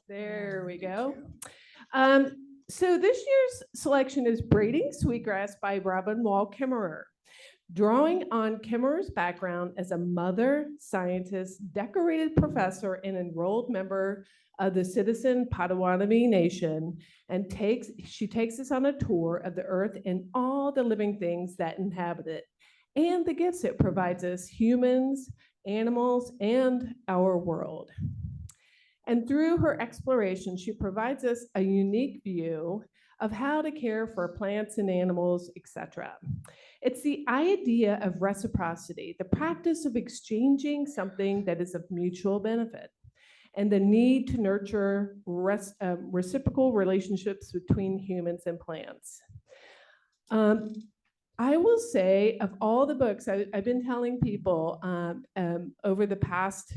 There we go. So this year's selection is Braiding Sweetgrass by Robin Wall Kimmerer. Drawing on Kimmerer's background as a mother, scientist, decorated professor, and enrolled member of the citizen Potawatomi Nation, and she takes us on a tour of the earth and all the living things that inhabit it, and the gifts it provides us, humans, animals, and our world. And through her exploration, she provides us a unique view of how to care for plants and animals, etc. It's the idea of reciprocity, the practice of exchanging something that is of mutual benefit, and the need to nurture reciprocal relationships between humans and plants. I will say, of all the books, I've been telling people over the past,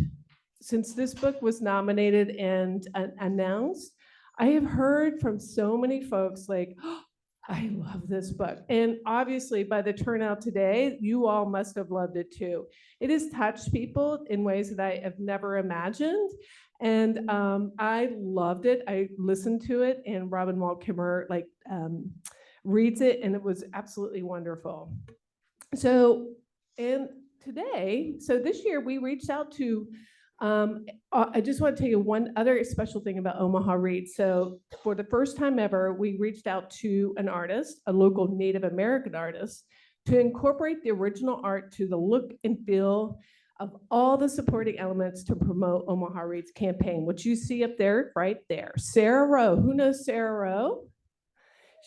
since this book was nominated and announced, I have heard from so many folks like, oh, I love this book. And obviously, by the turnout today, you all must have loved it too. It has touched people in ways that I have never imagined. And I loved it. I listened to it, and Robin Wall Kimmerer reads it, and it was absolutely wonderful. So this year we reached out to, I just want to tell you one other special thing about Omaha Reads. So for the first time ever, we reached out to an artist, a local Native American artist, to incorporate the original art to the look and feel of all the supporting elements to promote Omaha Reads campaign, which you see up there, right there. Sarah Rowe. Who knows Sarah Rowe?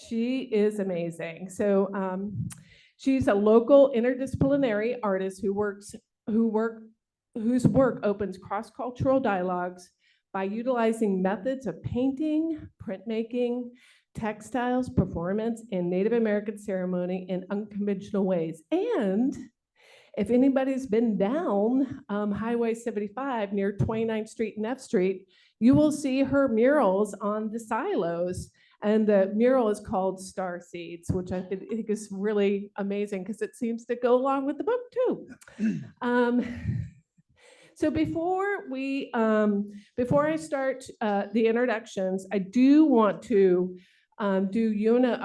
She is amazing. So she's a local interdisciplinary artist whose work opens cross-cultural dialogues by utilizing methods of painting, printmaking, textiles, performance, and Native American ceremony in unconventional ways. And if anybody's been down Highway 75 near 29th Street and F Street, you will see her murals on the silos. And the mural is called Star Seeds, which I think is really amazing because it seems to go along with the book too. So before I start the introductions, I do want to I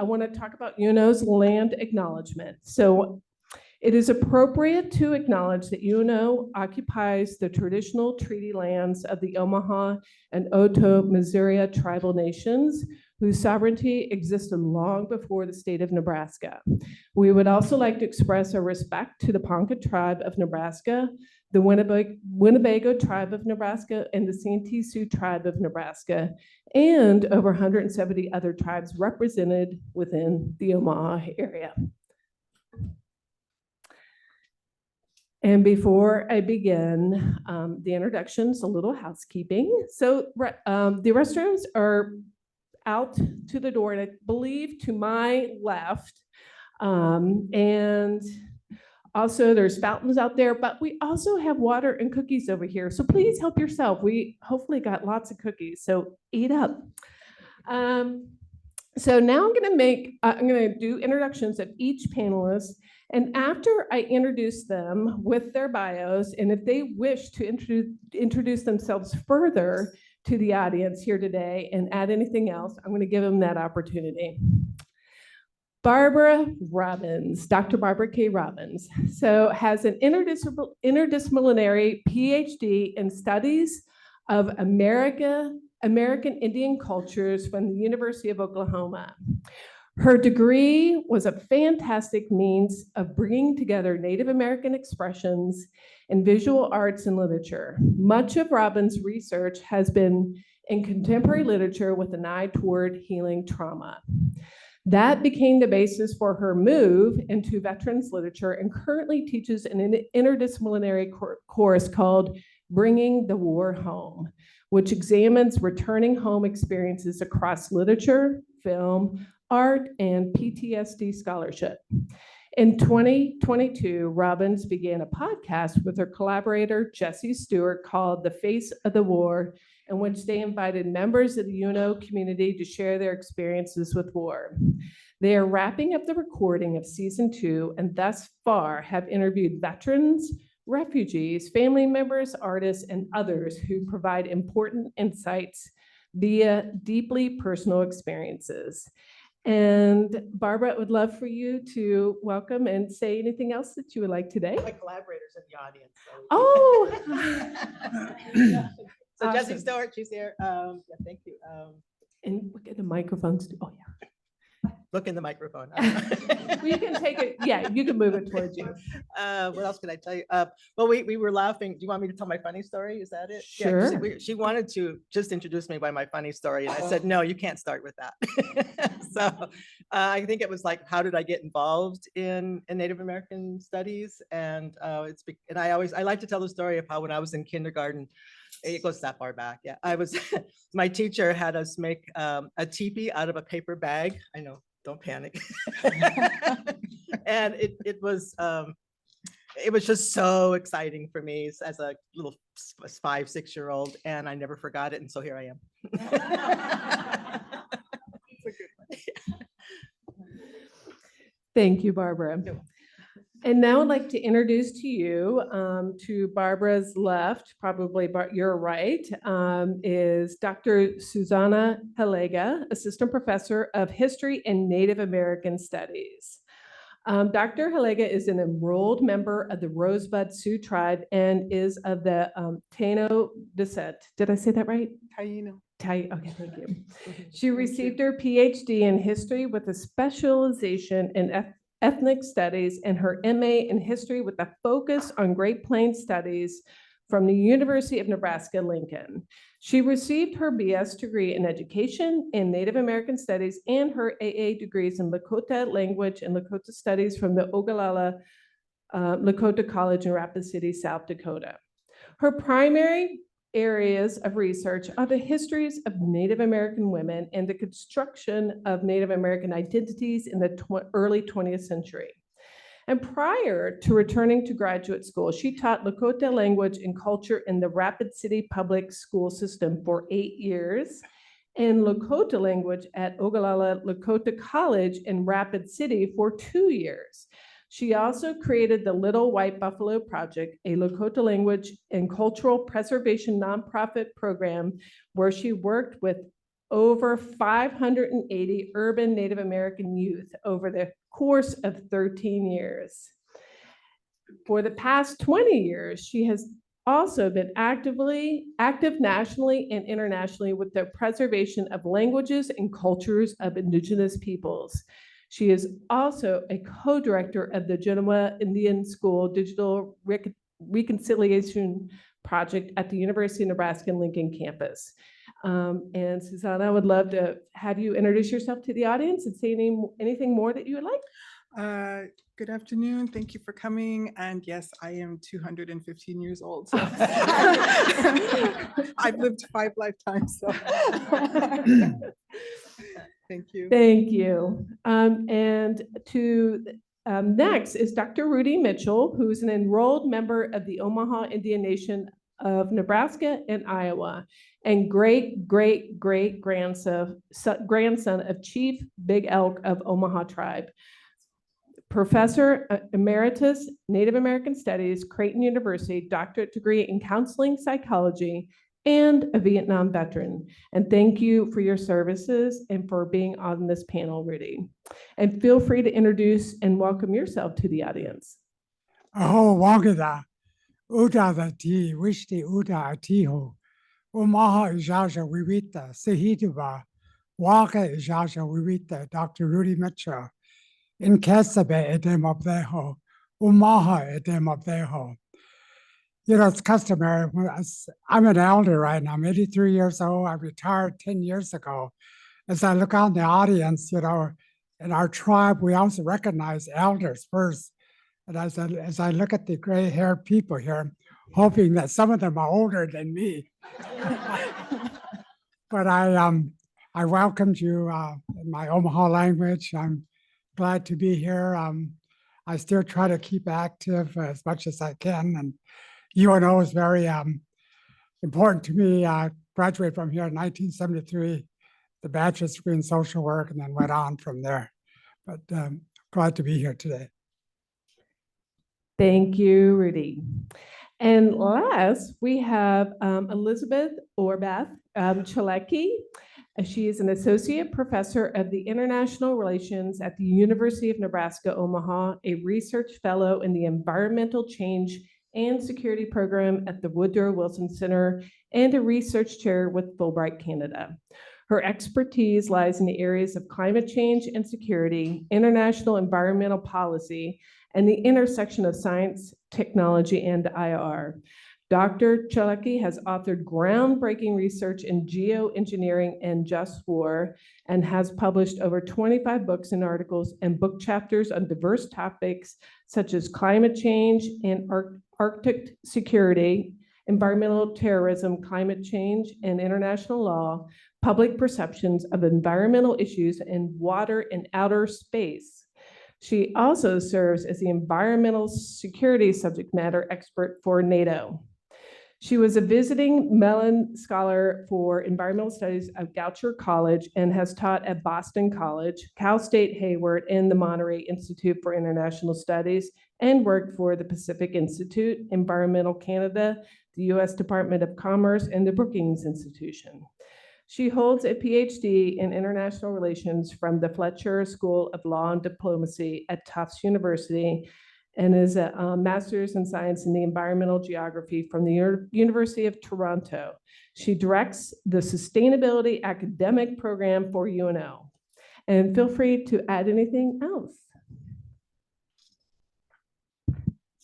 want to talk about UNO's land acknowledgement. So it is appropriate to acknowledge that UNO occupies the traditional treaty lands of the Omaha and Otoe-Missouri tribal nations, whose sovereignty existed long before the state of Nebraska. We would also like to express our respect to the Ponca tribe of Nebraska, the Winnebago tribe of Nebraska, and the Santee Sioux tribe of Nebraska, and over 170 other tribes represented within the Omaha area. And before I begin the introductions, a little housekeeping. So the restrooms are out to the door, and I believe to my left. And also there's fountains out there, but we also have water and cookies over here. So please help yourself. We hopefully got lots of cookies, so eat up. So now I'm gonna do introductions of each panelist. And after I introduce them with their bios, and if they wish to introduce themselves further to the audience here today and add anything else, I'm going to give them that opportunity. Barbara Robbins, Dr. Barbara K. Robbins, so has an interdisciplinary PhD in studies of American Indian cultures from the University of Oklahoma. Her degree was a fantastic means of bringing together Native American expressions in visual arts and literature. Much of Robbins' research has been in contemporary literature with an eye toward healing trauma. That became the basis for her move into veterans literature, and currently teaches an interdisciplinary course called Bringing the War Home, which examines returning home experiences across literature, film, art, and PTSD scholarship. In 2022, Robbins began a podcast with her collaborator, Jesse Stewart, called The Face of the War, in which they invited members of the UNO community to share their experiences with war. They are wrapping up the recording of season 2, and thus far have interviewed veterans, refugees, family members, artists, and others who provide important insights via deeply personal experiences. And Barbara, I would love for you to welcome and say anything else that you would like today. My collaborators in the audience. So. Oh, so awesome. Jessie Stewart, she's here. Yeah, thank you. And look at the microphones. Oh, yeah. Look in the microphone. Well, you can take it. Yeah, you can move it towards you. What else can I tell you? Well, we were laughing. Do you want me to tell my funny story? Is that it? Sure. Yeah, she wanted to just introduce me by my funny story. And I said, no, you can't start with that. So I think it was like, how did I get involved in Native American studies? And I like to tell the story of how when I was in kindergarten, it goes that far back. Yeah, my teacher had us make a teepee out of a paper bag. I know, don't panic. And it was just so exciting for me as a little 5-6-year-old, and I never forgot it. And so here I am. It's a good one. Thank you, Barbara. And now I'd like to introduce to you, to Barbara's left, probably your right, is Dr. Susana Grajales, Assistant Professor of History and Native American Studies. Dr. Geliga is an enrolled member of the Rosebud Sioux tribe and is of the Taino descent. Did I say that right? Taino. Okay, thank you. She received her PhD in history with a specialization in ethnic studies and her MA in history with a focus on Great Plains studies from the University of Nebraska-Lincoln. She received her BS degree in education and Native American studies and her AA degrees in Lakota language and Lakota studies from the Ogallala Lakota College in Rapid City, South Dakota. Her primary areas of research are the histories of Native American women and the construction of Native American identities in the early 20th century. And prior to returning to graduate school, she taught Lakota language and culture in the Rapid City public school system for 8 years and Lakota language at Ogallala Lakota College in Rapid City for 2 years. She also created the Little White Buffalo Project, a Lakota language and cultural preservation nonprofit program where she worked with over 580 urban Native American youth over the course of 13 years. For the past 20 years, she has also been active nationally and internationally with the preservation of languages and cultures of indigenous peoples. She is also a co-director of the Genoa Indian School Digital Reconciliation Project at the University of Nebraska-Lincoln campus. And Susana, I would love to have you introduce yourself to the audience and say anything more that you would like. Good afternoon. Thank you for coming. And yes, I am 215 years old. So I've lived 5 lifetimes. So thank you. Thank you. Next is Dr. Rudi Mitchell, who's an enrolled member of the Omaha Indian Nation of Nebraska and Iowa, and great-great-great-grandson of Chief Big Elk of Omaha Tribe. Professor Emeritus Native American Studies, Creighton University, doctorate degree in counseling psychology, and a Vietnam veteran. And thank you for your services and for being on this panel, Rudi. And feel free to introduce and welcome yourself to the audience. Oh, Wangada, Uda the T, wish the Uda Atiho, Omaha Ijaja Wivita, Sehituba, Waka Ijaja Wivita, Dr. Rudi Mitchell, in Kasabe Edem of Deho, Omaha Edem of Deho. You know, it's customary. I'm an elder right now. I'm 83 years old. I retired 10 years ago. As I look out in the audience, you know, in our tribe, we also recognize elders first. And as I look at the gray-haired people here, hoping that some of them are older than me. But I welcomed you in my Omaha language. I'm glad to be here. I still try to keep active as much as I can. And UNO is very important to me. I graduated from here in 1973, the bachelor's degree in social work, and then went on from there. But glad to be here today. Thank you, Rudi. And last, we have Elizabeth Chalecki. She is an associate professor of the International Relations at the University of Nebraska, Omaha, a research fellow in the Environmental Change and Security Program at the Woodrow Wilson Center, and a research chair with Fulbright Canada. Her expertise lies in the areas of climate change and security, international environmental policy, and the intersection of science, technology, and IR. Dr. Chalecki has authored groundbreaking research in geoengineering and just war, and has published over 25 books and articles and book chapters on diverse topics such as climate change and Arctic security, environmental terrorism, climate change and international law, public perceptions of environmental issues, and water and outer space. She also serves as the environmental security subject matter expert for NATO. She was a visiting Mellon Scholar for Environmental Studies at Goucher College and has taught at Boston College, Cal State Hayward, and the Monterey Institute for International Studies, and worked for the Pacific Institute, Environmental Canada, the U.S. Department of Commerce, and the Brookings Institution. She holds a PhD in international relations from the Fletcher School of Law and Diplomacy at Tufts University, and is a master's in science in the environmental geography from the University of Toronto. She directs the sustainability academic program for UNO. And feel free to add anything else.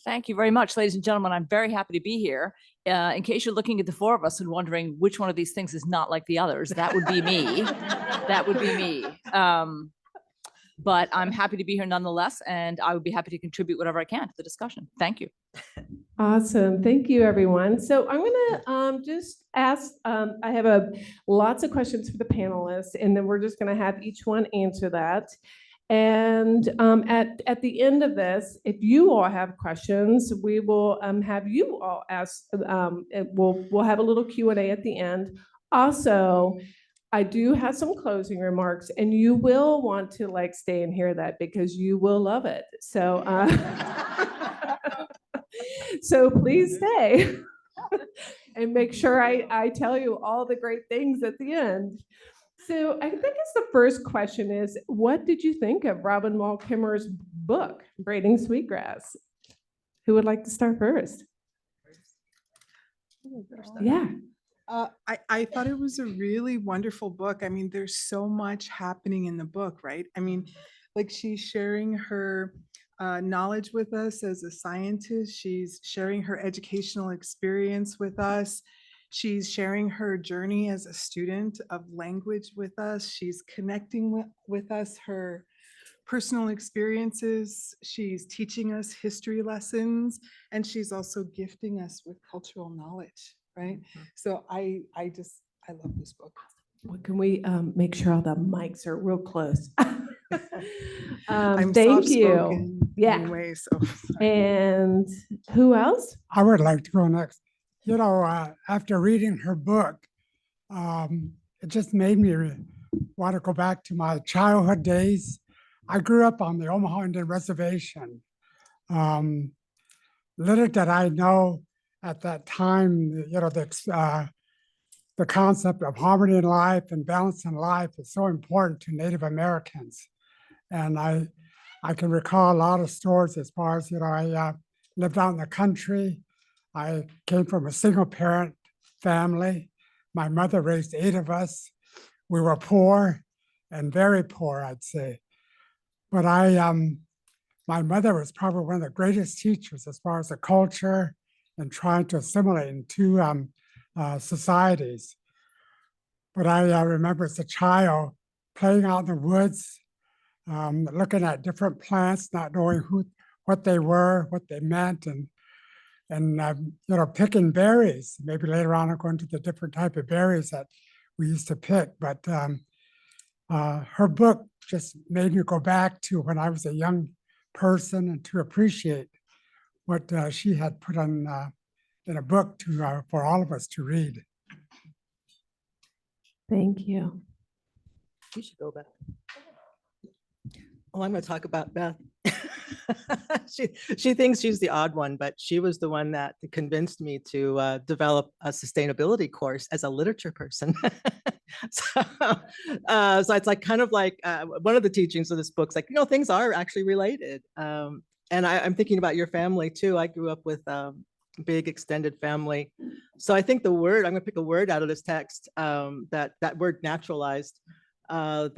Thank you very much, ladies and gentlemen. I'm very happy to be here. In case you're looking at the four of us and wondering which one of these things is not like the others, that would be me. That would be me. But I'm happy to be here nonetheless, and I would be happy to contribute whatever I can to the discussion. Thank you. Awesome. Thank you, everyone. So I'm going to just ask, I have lots of questions for the panelists, and then we're just going to have each one answer that. And at the end of this, if you all have questions, we will have you all ask. We'll have a little Q&A at the end. Also, I do have some closing remarks, and you will want to stay and hear that because you will love it. So, so please stay and make sure I tell you all the great things at the end. So I think it's the first question is, what did you think of Robin Wall Kimmerer's book, Braiding Sweetgrass? Who would like to start first? Yeah. I thought it was a really wonderful book. I mean, there's so much happening in the book, right? I mean, she's sharing her knowledge with us as a scientist. She's sharing her educational experience with us. She's sharing her journey as a student of language with us. She's connecting with us her personal experiences. She's teaching us history lessons, and she's also gifting us with cultural knowledge, right? So I love this book. Well, can we make sure all the mics are real close? I'm Thank you. soft-spoken Yeah. anyway, so. And who else? I would like to go next. You know, after reading her book, it just made me want to go back to my childhood days. I grew up on the Omaha Indian Reservation. Little did I know at that time, you know, the concept of harmony in life and balance in life is so important to Native Americans. And I can recall a lot of stories as far as, you know, I lived out in the country. I came from a single parent family. My mother raised 8 of us. We were poor and very poor, I'd say. But my mother was probably one of the greatest teachers as far as the culture and trying to assimilate into societies. But I remember as a child playing out in the woods, looking at different plants, not knowing what they were, what they meant, and you know, picking berries. Maybe later on I'll go into the different type of berries that we used to pick. But her book just made me go back to when I was a young person and to appreciate what she had put on in a book to for all of us to read. Thank you. You should go back. Oh, I'm going to talk about Beth. She thinks she's the odd one, but she was the one that convinced me to develop a sustainability course as a literature person. So it's like kind of like one of the teachings of this book's like, things are actually related. And I'm thinking about your family too. I grew up with big extended family. So I think I'm going to pick a word out of this text, that word naturalized, of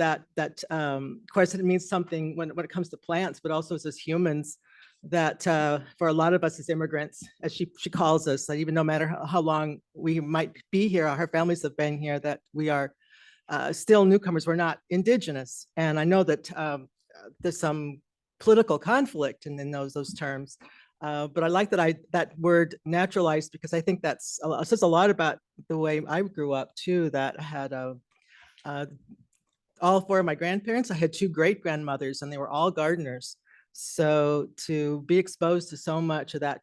course it means something when it comes to plants, but also as humans, that for a lot of us as immigrants, as she calls us, that even no matter how long we might be here, our families have been here, that we are still newcomers, we're not indigenous. And I know that there's some political conflict in those terms. But I like that word naturalized, because I think that says a lot about the way I grew up too, that I had all four of my grandparents. I had two great grandmothers and they were all gardeners. So to be exposed to so much of that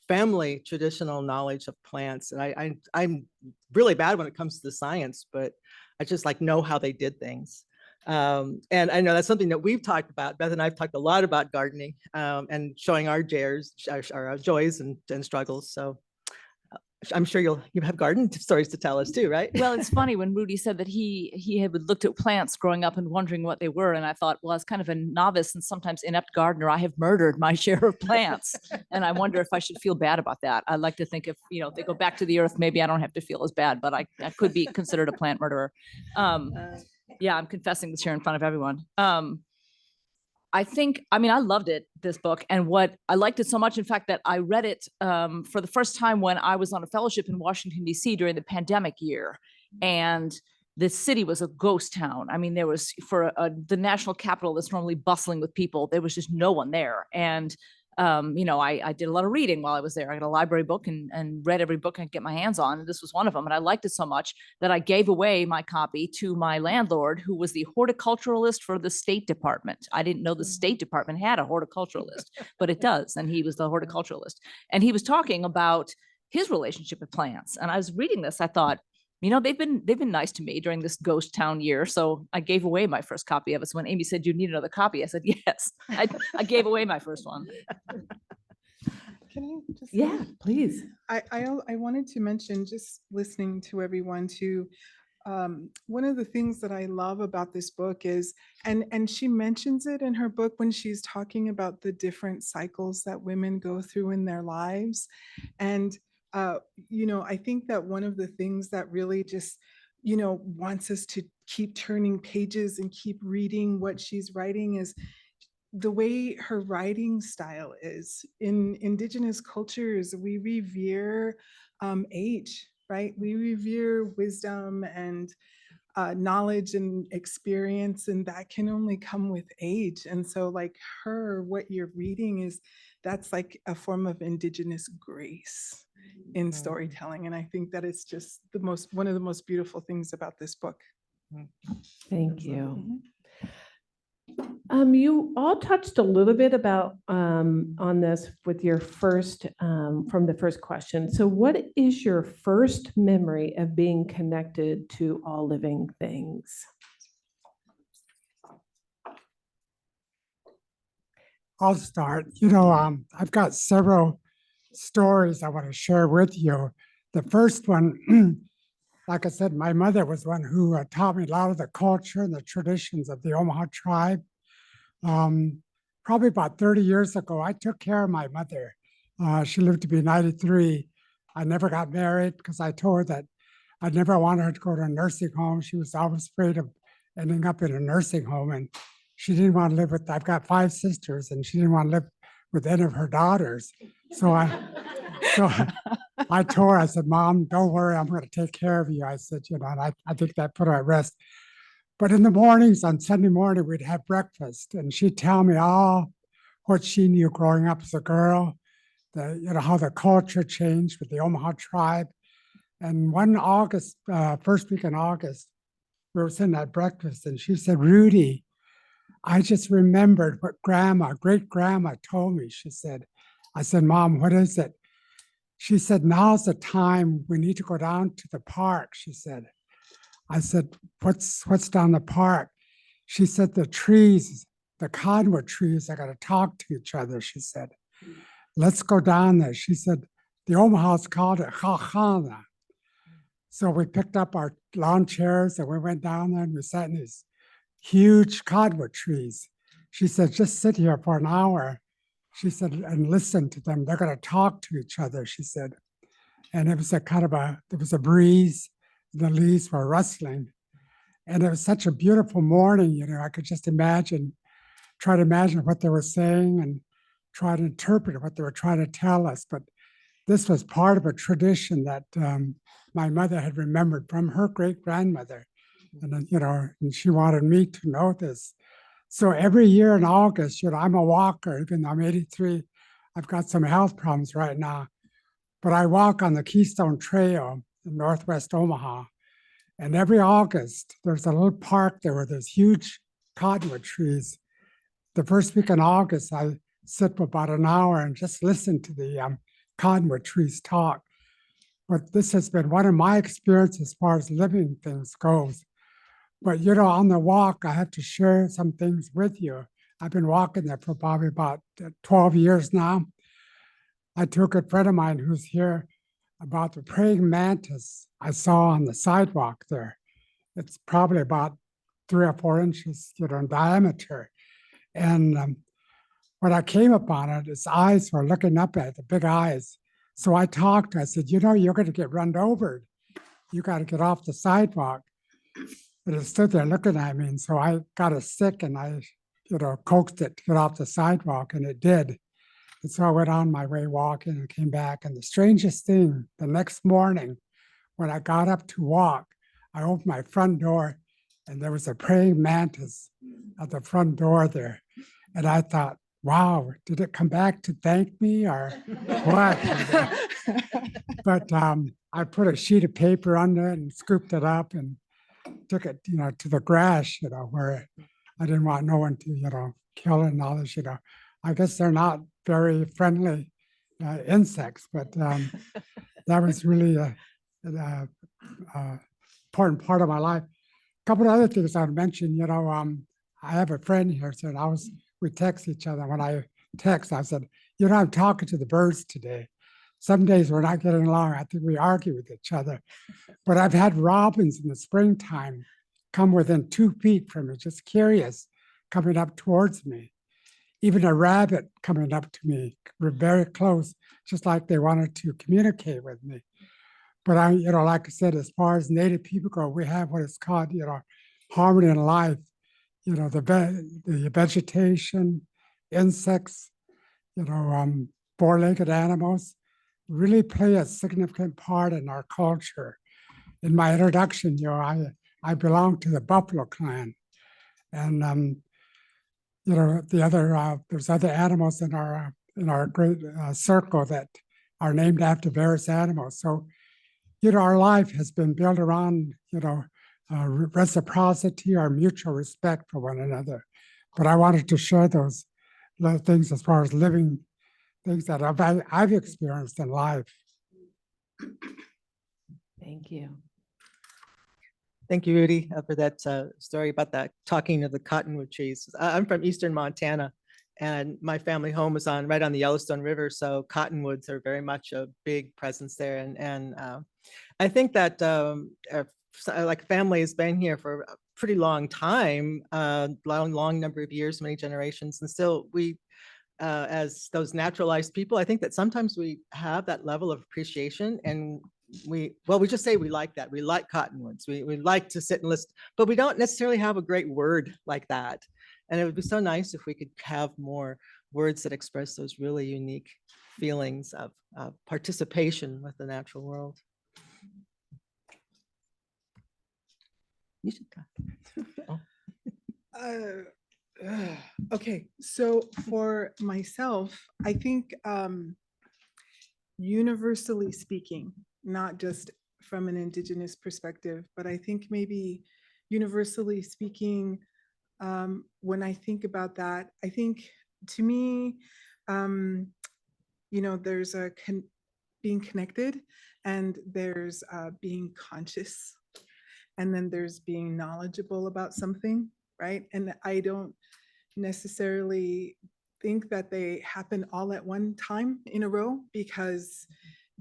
family traditional knowledge of plants, and I'm really bad when it comes to the science, but I just know how they did things. And I know that's something that we've talked about. Beth and I've talked a lot about gardening, and showing our joys and struggles. So I'm sure you have garden stories to tell us too, right? Well, it's funny when Rudi said that he had looked at plants growing up and wondering what they were. And I thought, well, as kind of a novice and sometimes inept gardener, I have murdered my share of plants. And I wonder if I should feel bad about that. I'd like to think if they go back to the earth, maybe I don't have to feel as bad, but I could be considered a plant murderer. Yeah, I'm confessing this here in front of everyone. I loved it, this book, and what I liked it so much, in fact, that I read it for the first time when I was on a fellowship in Washington, D.C. during the pandemic year. And the city was a ghost town. I mean, there was, for the national capital that's normally bustling with people, there was just no one there. And I did a lot of reading while I was there. I got a library book and read every book I could get my hands on. And this was one of them. And I liked it so much that I gave away my copy to my landlord, who was the horticulturalist for the State Department. I didn't know the State Department had a horticulturalist, but it does. And he was the horticulturalist. And he was talking about his relationship with plants. And I was reading this, I thought, they've been nice to me during this ghost town year. So I gave away my first copy of it. So when Amy said, "You need another copy?" I said, yes. I gave away my first one. Can I just? Yeah, please. I wanted to mention, just listening to everyone too, one of the things that I love about this book is, and she mentions it in her book when she's talking about the different cycles that women go through in their lives. And I think that one of the things that really just, wants us to keep turning pages and keep reading what she's writing is the way her writing style is. In indigenous cultures, we revere age, right? We revere wisdom and knowledge and experience, and that can only come with age. And so what you're reading that's like a form of indigenous grace in storytelling. And I think that it's just one of the most beautiful things about this book. Thank you. You all touched a little bit about on this with your first from the first question. So what is your first memory of being connected to all living things? I'll start. I've got several stories I want to share with you. The first one, like I said, my mother was one who taught me a lot of the culture and the traditions of the Omaha tribe. Probably about 30 years ago, I took care of my mother. She lived to be 93. I never got married because I told her that I never wanted her to go to a nursing home. She was always afraid of ending up in a nursing home, and she didn't want to live with, I've got 5 sisters, and she didn't want to live with any of her daughters. So I told her, I said, "Mom, don't worry, I'm going to take care of you." I said, and I think that put her at rest. But in the mornings, on Sunday morning, we'd have breakfast, and she'd tell me all what she knew growing up as a girl, how the culture changed with the Omaha tribe. And one August, first week in August, we were sitting at breakfast, and she said, "Rudi, I just remembered what great grandma told me." She said, I said, "Mom, what is it?" She said, "Now's the time we need to go down to the park," she said. I said, what's down the park?" She said, "The trees the cottonwood trees are going to talk to each other, she said. Let's go down there. She said, the Omahas called it Chachana. So we picked up our lawn chairs and we went down there and we sat in these huge cottonwood trees. She said, just sit here for an hour. She said, and listen to them. They're going to talk to each other, she said. And it was there was a breeze. The leaves were rustling. And it was such a beautiful morning, I could just try to imagine what they were saying and try to interpret what they were trying to tell us. But this was part of a tradition that my mother had remembered from her great-grandmother. And and she wanted me to know this. So every year in August, I'm a walker, even though I'm 83. I've got some health problems right now. But I walk on the Keystone Trail in Northwest Omaha. And every August, there's a little park there where there's huge cottonwood trees. The first week in August, I sit for about an hour and just listen to the cottonwood trees talk. But this has been one of my experiences as far as living things goes. But on the walk, I have to share some things with you. I've been walking there for probably about 12 years now. I took a friend of mine who's here about the praying mantis I saw on the sidewalk there. It's probably about 3 or 4 inches, in diameter. And when I came upon it, its eyes were looking up at it, the big eyes. So I talked, I said, you're going to get run over. You got to get off the sidewalk. But it stood there looking at me. And so I got a stick and I, coaxed it to get off the sidewalk, and it did. And so I went on my way walking and came back. And the strangest thing, the next morning, when I got up to walk, I opened my front door and there was a praying mantis at the front door there. And I thought, wow, did it come back to thank me or what? But I put a sheet of paper under it and scooped it up and took it, to the grass, where I didn't want no one to, kill it and all this, I guess they're not very friendly insects, but that was really an important part of my life. A couple of other things I would mention, I have a friend here, so we text each other. When I text, I said, I'm talking to the birds today. Some days we're not getting along. I think we argue with each other. But I've had robins in the springtime come within 2 feet from me, just curious, coming up towards me. Even a rabbit coming up to me, we're very close, just like they wanted to communicate with me. But like I said, as far as Native people go, we have what is called, harmony in life. The vegetation, insects, four-legged animals really play a significant part in our culture. In my introduction, I belong to the Buffalo clan, and there's other animals in our great circle that are named after various animals. So, our life has been built around, reciprocity or mutual respect for one another. But I wanted to share those little things as far as living things that I've experienced in life. Thank you. Thank you, Rudi, for that story about that talking of the cottonwood trees. I'm from Eastern Montana, and my family home is right on the Yellowstone River, so cottonwoods are very much a big presence there. And I think that like family has been here for a pretty long time, long number of years, many generations, and still we, as those naturalized people, I think that sometimes we have that level of appreciation, and we just say we like that. We like cottonwoods. We like to sit and listen, but we don't necessarily have a great word like that. And it would be so nice if we could have more words that express those really unique feelings of participation with the natural world. You should go. Okay, so for myself, I think universally speaking, not just from an indigenous perspective, but I think maybe universally speaking, when I think about that, I think to me, there's being connected, and there's being conscious, and then there's being knowledgeable about something, right? And I don't necessarily think that they happen all at one time in a row, because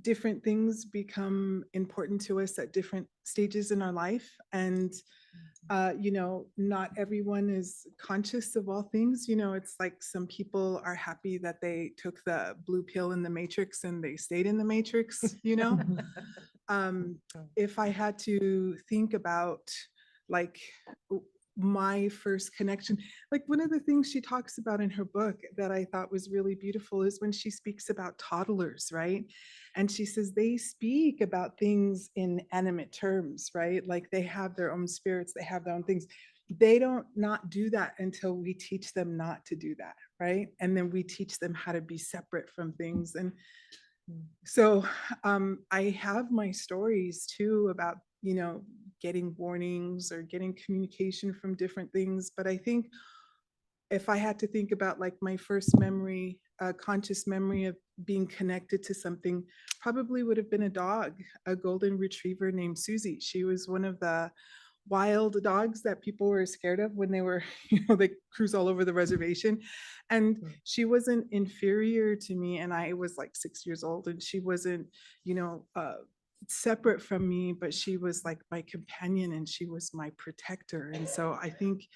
different things become important to us at different stages in our life. And not everyone is conscious of all things. It's like some people are happy that they took the blue pill in the Matrix and they stayed in the Matrix. If I had to think about like my first connection, like one of the things she talks about in her book that I thought was really beautiful is when she speaks about toddlers, right? And she says they speak about things in animate terms, right? Like they have their own spirits, they have their own things. They don't not do that until we teach them not to do that, right? And then we teach them how to be separate from things. And so I have my stories too about, getting warnings or getting communication from different things. But I think if I had to think about like my first memory, conscious memory of being connected to something, probably would have been a dog, a golden retriever named Susie. She was one of the wild dogs that people were scared of when they were, they cruise all over the reservation. And she wasn't inferior to me. And I was like 6 years old, and she wasn't, separate from me, but she was like my companion and she was my protector. And so I think,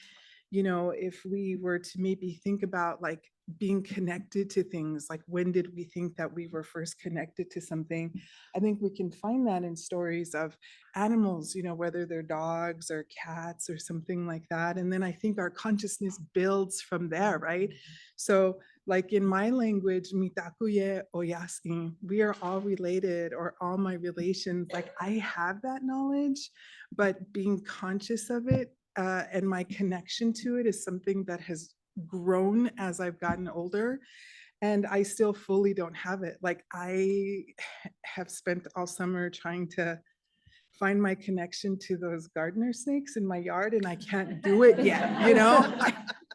if we were to maybe think about like being connected to things, like when did we think that we were first connected to something? I think we can find that in stories of animals, whether they're dogs or cats or something like that. And then I think our consciousness builds from there, right? So like in my language, mitakuye oyaskin, we are all related, or all my relations, like I have that knowledge, but being conscious of it and my connection to it is something that has grown as I've gotten older. And I still fully don't have it. Like I have spent all summer trying to find my connection to those gardener snakes in my yard, and I can't do it yet,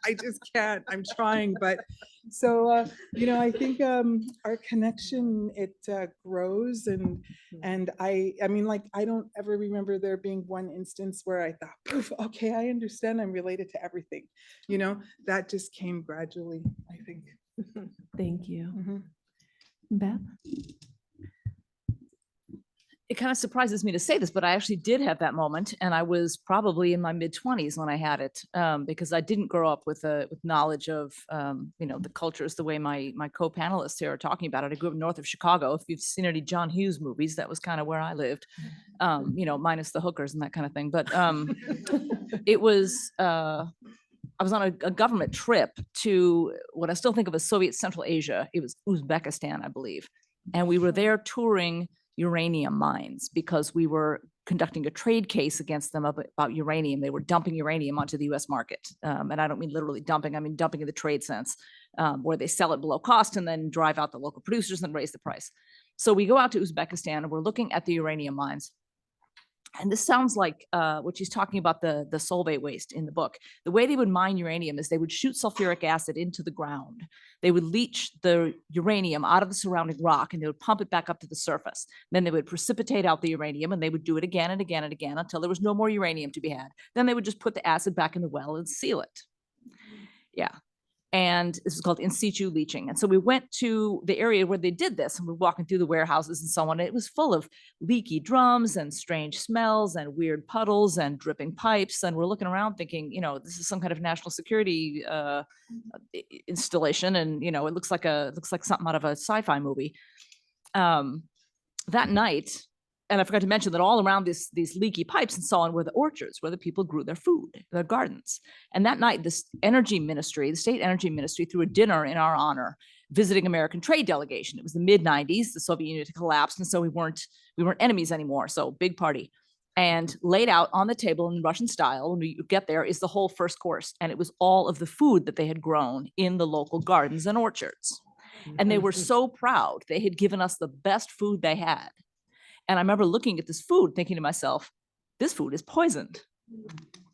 I just can't. I'm trying, but so I think our connection, it grows, and I mean, like I don't ever remember there being one instance where I thought, poof, okay, I understand, I'm related to everything. That just came gradually, I think. Thank you. Mhm. Beth? It kind of surprises me to say this, but I actually did have that moment, and I was probably in my mid-20s when I had it, because I didn't grow up with knowledge of the cultures the way my co-panelists here are talking about it. I grew up north of Chicago. If you've seen any John Hughes movies, that was kind of where I lived, minus the hookers and that kind of thing. But it was. I was on a government trip to what I still think of as Soviet Central Asia. It was Uzbekistan, I believe, and we were there touring uranium mines because we were conducting a trade case against them about uranium. They were dumping uranium onto the US market. And I don't mean literally dumping, I mean dumping in the trade sense, where they sell it below cost and then drive out the local producers and raise the price. So we go out to Uzbekistan and we're looking at the uranium mines. And this sounds like what she's talking about, the solvate waste in the book. The way they would mine uranium is they would shoot sulfuric acid into the ground. They would leach the uranium out of the surrounding rock and they would pump it back up to the surface. Then they would precipitate out the uranium and they would do it again and again and again until there was no more uranium to be had. Then they would just put the acid back in the well and seal it. Yeah. And this is called in situ leaching. And so we went to the area where they did this and we're walking through the warehouses and so on. And it was full of leaky drums and strange smells and weird puddles and dripping pipes. And we're looking around thinking, this is some kind of national security installation. And, it looks like something out of a sci-fi movie. That night, and I forgot to mention that all around these leaky pipes and so on were the orchards where the people grew their food, their gardens. And that night, the state energy ministry threw a dinner in our honor, visiting American trade delegation. It was the mid-90s, the Soviet Union had collapsed, and so we weren't enemies anymore, so big party. And laid out on the table in Russian style, when we get there, is the whole first course. And it was all of the food that they had grown in the local gardens and orchards. And they were so proud. They had given us the best food they had. And I remember looking at this food thinking to myself, this food is poisoned.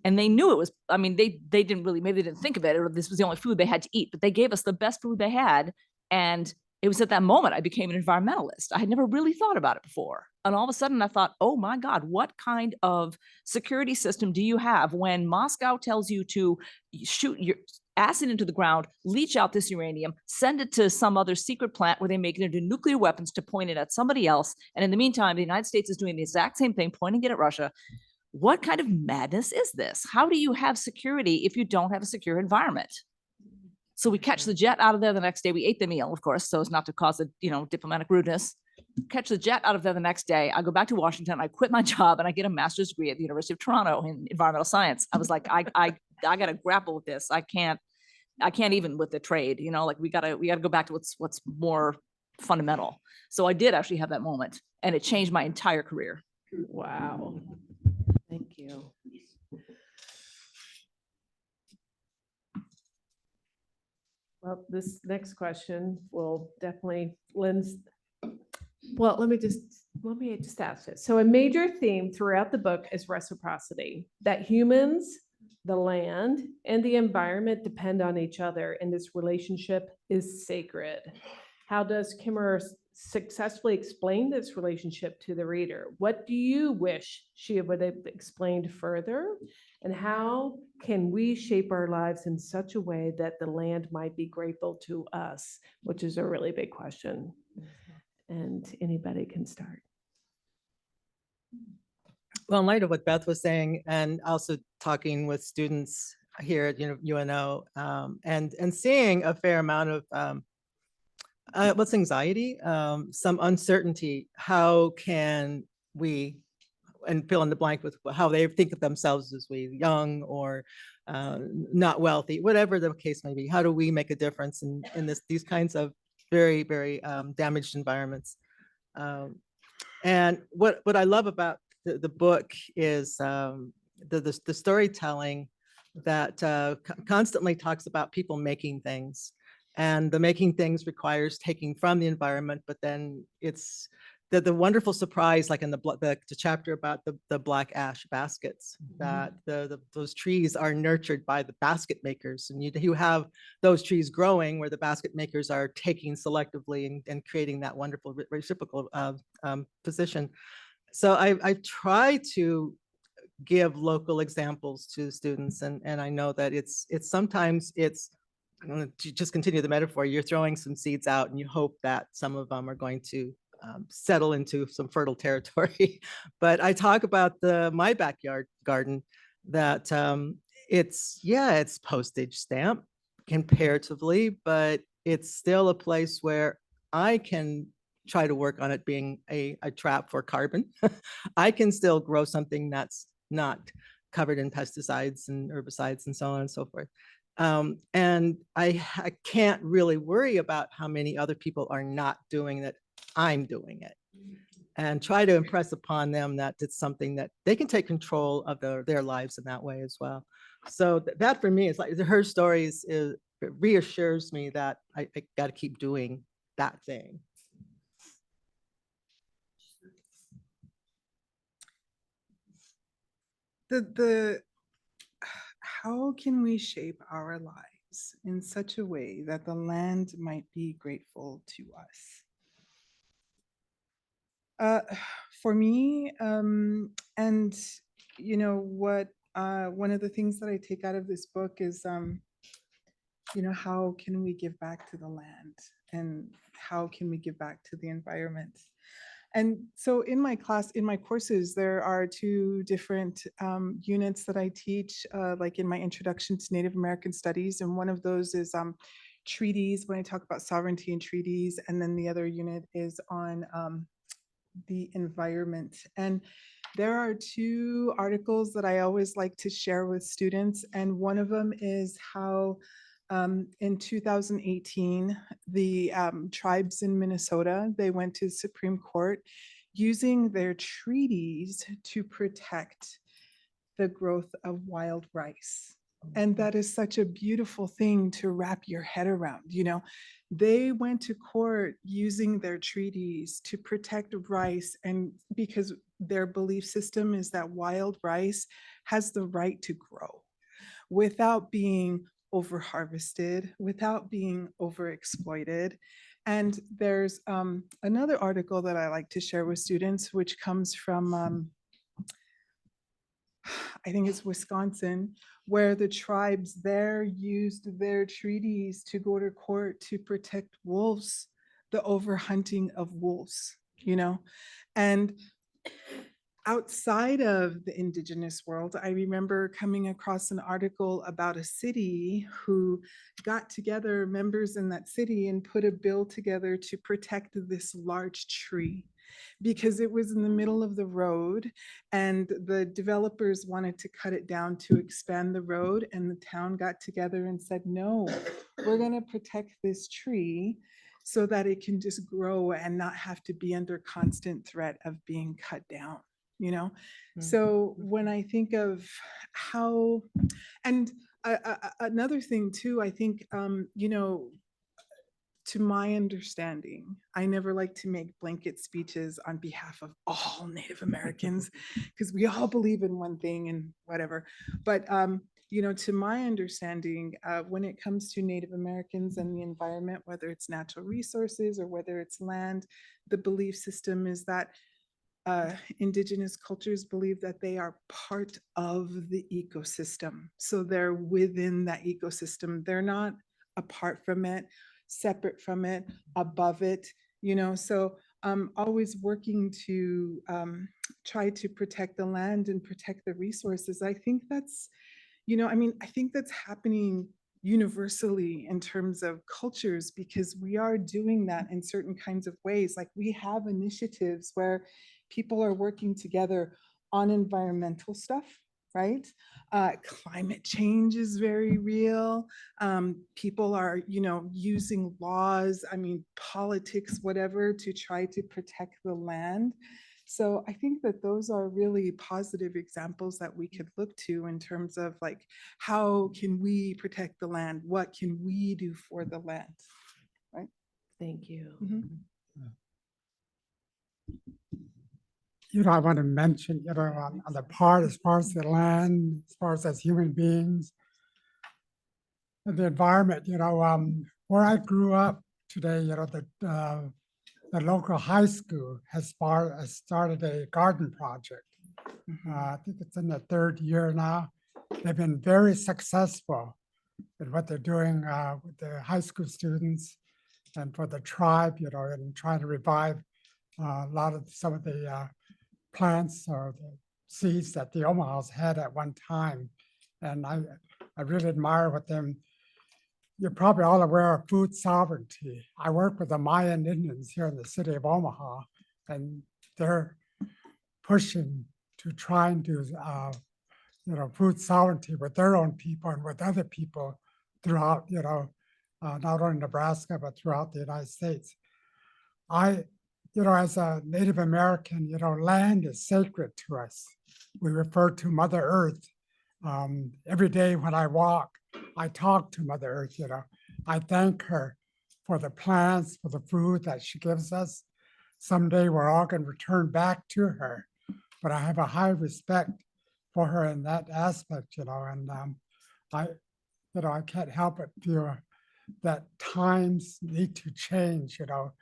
And they knew it was, they didn't really, maybe they didn't think of it, or this was the only food they had to eat, but they gave us the best food they had. And it was at that moment I became an environmentalist. I had never really thought about it before. And all of a sudden I thought, oh my God, what kind of security system do you have when Moscow tells you to acid into the ground, leach out this uranium, send it to some other secret plant where they make it into nuclear weapons to point it at somebody else. And in the meantime, the United States is doing the exact same thing, pointing it at Russia. What kind of madness is this? How do you have security if you don't have a secure environment? So we catch the jet out of there the next day. We ate the meal, of course, so as not to cause a, diplomatic rudeness. Catch the jet out of there the next day. I go back to Washington. I quit my job and I get a master's degree at the University of Toronto in environmental science. I was like, I got to grapple with this. I can't even with the trade. We gotta go back to what's more fundamental. So I did actually have that moment, and it changed my entire career. Wow. Thank you. Well, this next question will definitely let me just ask it. So a major theme throughout the book is reciprocity, that humans, the land, and the environment depend on each other, and this relationship is sacred. How does Kimmerer successfully explain this relationship to the reader? What do you wish she would have explained further? And how can we shape our lives in such a way that the land might be grateful to us, which is a really big question. And anybody can start. Well, in light of what Beth was saying, and also talking with students here at UNO, and seeing a fair amount of what's anxiety, some uncertainty. How can we, and fill in the blank with how they think of themselves as we young or not wealthy, whatever the case may be. How do we make a difference in these kinds of very, very damaged environments? And what I love about the book is the storytelling that constantly talks about people making things. And the making things requires taking from the environment, but then it's the wonderful surprise, like in the chapter about the black ash baskets, that those trees are nurtured by the basket makers, and you have those trees growing where the basket makers are taking selectively and creating that wonderful reciprocal position. So I try to give local examples to students, and I know that it's sometimes I'm going to just continue the metaphor. You're throwing some seeds out and you hope that some of them are going to settle into some fertile territory. But I talk about my backyard garden, that it's postage stamp comparatively, but it's still a place where I can try to work on it being a trap for carbon. I can still grow something that's not covered in pesticides and herbicides and so on and so forth. And I can't really worry about how many other people are not doing that. I'm doing it, and try to impress upon them that it's something that they can take control of their lives in that way as well. So that for me is like her stories it reassures me that I got to keep doing that thing. How can we shape our lives in such a way that the land might be grateful to us? For me, and what one of the things that I take out of this book is, how can we give back to the land, and how can we give back to the environment? And so in my courses, there are two different units that I teach, like in my introduction to Native American Studies. And one of those is treaties, when I talk about sovereignty and treaties. And then the other unit is on the environment. And there are two articles that I always like to share with students. And one of them is how in 2018, the tribes in Minnesota, they went to the Supreme Court using their treaties to protect the growth of wild rice. And that is such a beautiful thing to wrap your head around. They went to court using their treaties to protect rice, and because their belief system is that wild rice has the right to grow without being over harvested, without being overexploited. And there's another article that I like to share with students, which comes from I think it's Wisconsin, where the tribes there used their treaties to go to court to protect wolves, the overhunting of wolves, you know? And outside of the indigenous world, I remember coming across an article about a city who got together members in that city and put a bill together to protect this large tree because it was in the middle of the road and the developers wanted to cut it down to expand the road, and the town got together and said, no, we're going to protect this tree so that it can just grow and not have to be under constant threat of being cut down, you know? So when I think of how, and another thing too, I think, you know, to my understanding, I never like to make blanket speeches on behalf of all Native Americans because we all believe in one thing and whatever. But, you know, to my understanding, when it comes to Native Americans and the environment, whether it's natural resources or whether it's land, the belief system is that indigenous cultures believe that they are part of the ecosystem. So they're within that ecosystem. They're not apart from it, separate from it, above it, you know? So always working to try to protect the land and protect the resources. I think that's, you know, I mean, I think that's happening universally in terms of cultures because we are doing that in certain kinds of ways. Like we have initiatives where people are working together on environmental stuff, right? Climate change is very real. People are, you know, using laws, I mean, politics, whatever, to try to protect the land. So I think that those are really positive examples that we could look to in terms of like, how can we protect the land? What can we do for the land? Right? Thank you. You know, I want to mention, you know, on the part as far as the land, as far as human beings, and the environment, you know, where I grew up today, you know, the local high school has started a garden project. I think it's in the third year now. They've been very successful in what they're doing with the high school students and for the tribe, you know, and trying to revive a lot of some of the plants or the seeds that the Omahas had at one time. And I really admire what them. You're probably all aware of food sovereignty. I work with the Mayan Indians here in the city of Omaha, and they're pushing to try and do, you know, food sovereignty with their own people and with other people throughout, you know, not only Nebraska, but throughout the United States. You know, as a Native American, you know, land is sacred to us. We refer to Mother Earth. Every day when I walk, I talk to Mother Earth, you know. I thank her for the plants, for the food that she gives us. Someday we're all going to return back to her. But I have a high respect for her in that aspect, you know, and you know, I can't help but feel that times need to change, you know.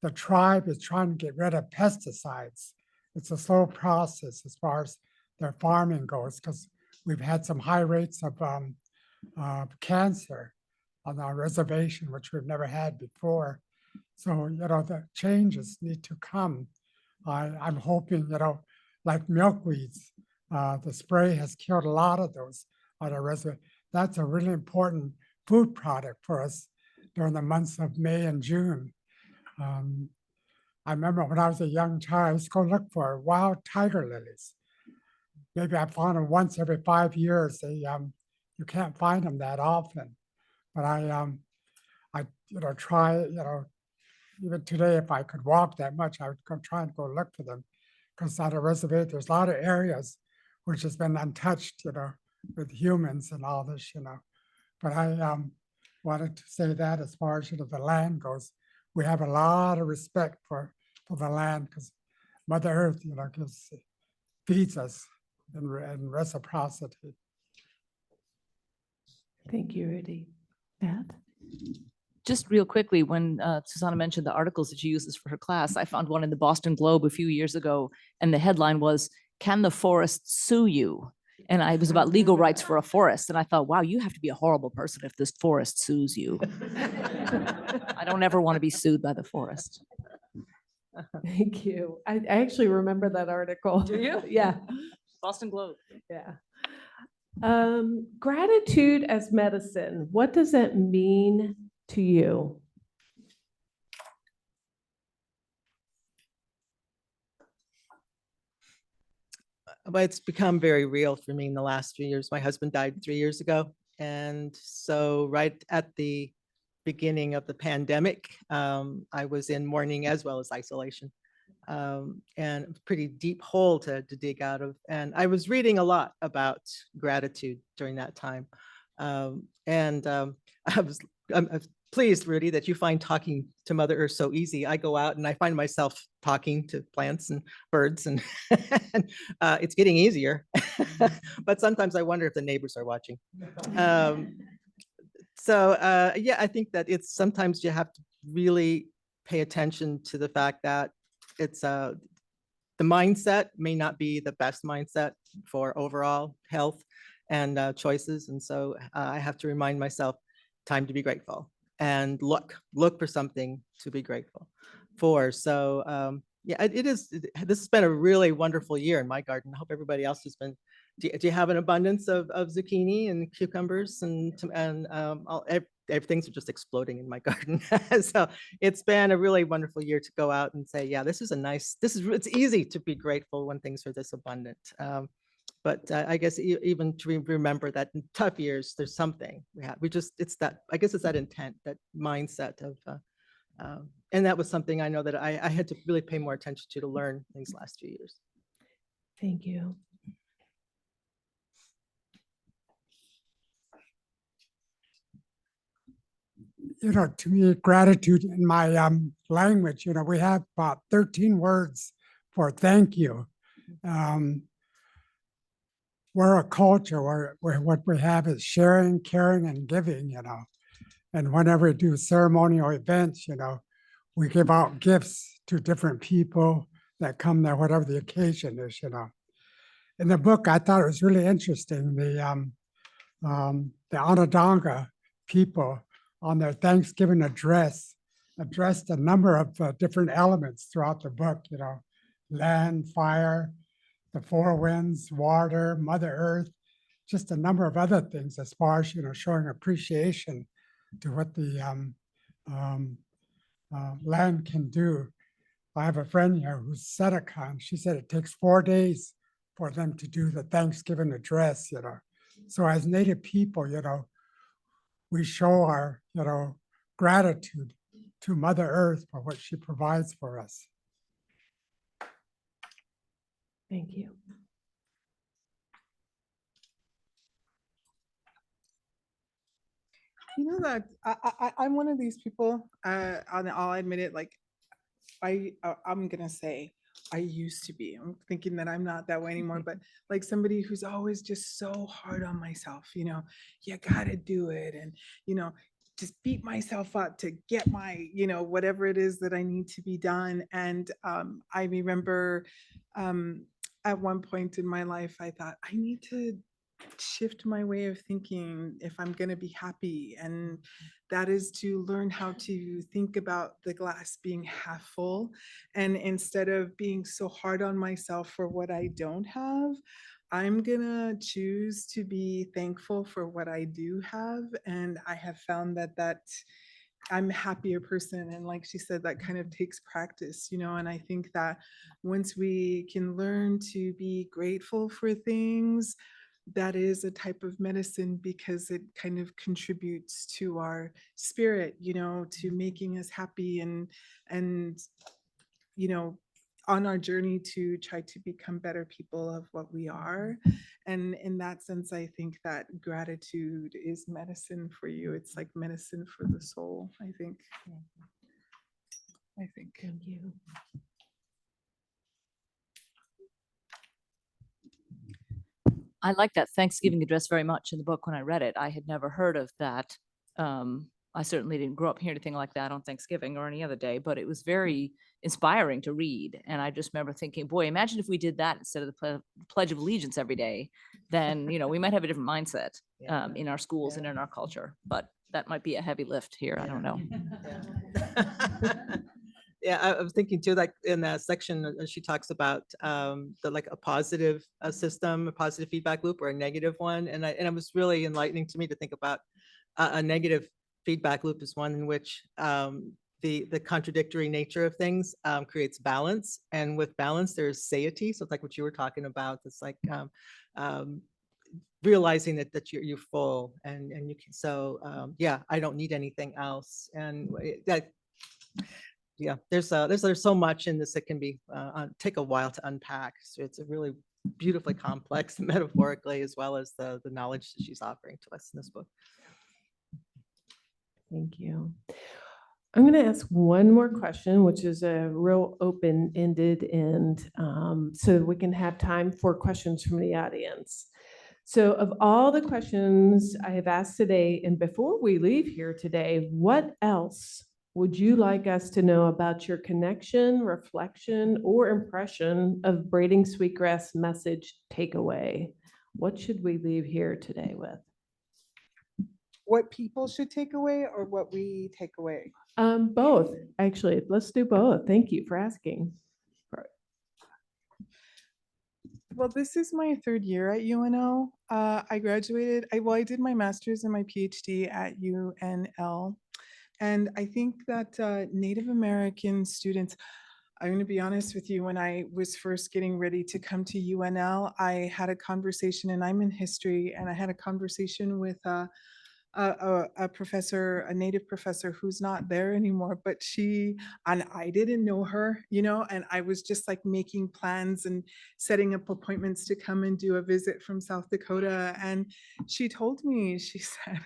The tribe is trying to get rid of pesticides. It's a slow process as far as their farming goes, because we've had some high rates of cancer on our reservation, which we've never had before. So, you know, the changes need to come. I'm hoping, you know, like milkweeds, the spray has killed a lot of those on our reservation. That's a really important food product for us during the months of May and June. I remember when I was a young child, I used to go look for wild tiger lilies. Maybe I found them once every 5 years. You can't find them that often. But I you know, try, you know, even today, if I could walk that much, I would go try and go look for them. Because on a reservation, there's a lot of areas which has been untouched, you know, with humans and all this, you know. But I wanted to say that as far as, you know, the land goes, we have a lot of respect for the land because Mother Earth, you know, feeds us in reciprocity. Thank you, Rudi. Matt? Just real quickly, when Susana mentioned the articles that she uses for her class, I found one in the Boston Globe a few years ago, and the headline was, "Can the forest sue you?" And it was about legal rights for a forest. And I thought, wow, you have to be a horrible person if this forest sues you. I don't ever want to be sued by the forest. Thank you. I actually remember that article. Do you? Yeah, Boston Globe. yeah. Gratitude as medicine. What does that mean to you? But it's become very real for me in the last few years. My husband died 3 years ago. And so right at the beginning of the pandemic, I was in mourning as well as isolation. And a pretty deep hole to dig out of. And I was reading a lot about gratitude during that time. I'm pleased, Rudi, that you find talking to Mother Earth so easy. I go out and I find myself talking to plants and birds, and, and it's getting easier. But sometimes I wonder if the neighbors are watching. Yeah, I think that it's sometimes you have to really pay attention to the fact that it's the mindset may not be the best mindset for overall health and choices. And so I have to remind myself, time to be grateful and look for something to be grateful for. So yeah, this has been a really wonderful year in my garden. I hope everybody else has been. Do you have an abundance of zucchini and cucumbers and everything's just exploding in my garden. So it's been a really wonderful year to go out and say, yeah, it's easy to be grateful when things are this abundant. But I guess even to remember that in tough years, there's something it's that intent, that mindset of, and that was something I know that I had to really pay more attention to learn these last few years. Thank you. To me, gratitude in my language, we have about 13 words for thank you. We're a culture where what we have is sharing, caring, and giving, And whenever we do ceremonial events, we give out gifts to different people that come there, whatever the occasion is, In the book, I thought it was really interesting, the Onondaga people on their Thanksgiving addressed a number of different elements throughout the book, land, fire, the four winds, water, Mother Earth, just a number of other things as far as, showing appreciation to what the land can do. I have a friend here who's Seneca. She said it takes 4 days for them to do the Thanksgiving address, So as Native people, we show our, gratitude to Mother Earth for what she provides for us. Thank you. That I'm one of these people, I'll admit it, like I'm gonna say I used to be. I'm thinking that I'm not that way anymore, but like somebody who's always just so hard on myself, you gotta do it. And, just beat myself up to get my, whatever it is that I need to be done. And I remember at one point in my life, I thought I need to shift my way of thinking if I'm going to be happy. And that is to learn how to think about the glass being half full. And instead of being so hard on myself for what I don't have, I'm going to choose to be thankful for what I do have. And I have found that I'm a happier person. And like she said, that kind of takes practice, and I think that once we can learn to be grateful for things, that is a type of medicine because it kind of contributes to our spirit, to making us happy and, on our journey to try to become better people of what we are. And in that sense, I think that gratitude is medicine for you. It's like medicine for the soul, I think. Thank you. I like that Thanksgiving address very much in the book when I read it. I had never heard of that I certainly didn't grow up hearing anything like that on Thanksgiving or any other day, but it was very inspiring to read. And I just remember thinking, boy, imagine if we did that instead of the Pledge of Allegiance every day, then, we might have a different mindset Yeah. in our schools and in our culture. But that might be a heavy lift here. I don't know. Yeah. Yeah, I was thinking too, like in that section, she talks about like a positive system, a positive feedback loop or a negative one. And it was really enlightening to me to think about a negative feedback loop is one in which the contradictory nature of things creates balance. And with balance, there's satiety. So it's like what you were talking about. It's like realizing that you're full and you can, so yeah, I don't need anything else. And that, yeah, there's so much in this that can be take a while to unpack. So it's a really beautifully complex metaphorically, as well as the knowledge that she's offering to us in this book. Thank you. I'm going to ask one more question, which is a real open-ended, and so we can have time for questions from the audience. So of all the questions I have asked today, and before we leave here today, what else would you like us to know about your connection, reflection, or impression of Braiding Sweetgrass message takeaway? What should we leave here today with? What people should take away or what we take away? Both, actually. Let's do both. Thank you for asking. Well, this is my third year at UNL. I graduated, I did my master's and my PhD at UNL. And I think that Native American students, I'm going to be honest with you, when I was first getting ready to come to UNL, I had a conversation, and I'm in history, and I had a conversation with a professor, a Native professor who's not there anymore, but I didn't know her, and I was just like making plans and setting up appointments to come and do a visit from South Dakota. And she told me, she said,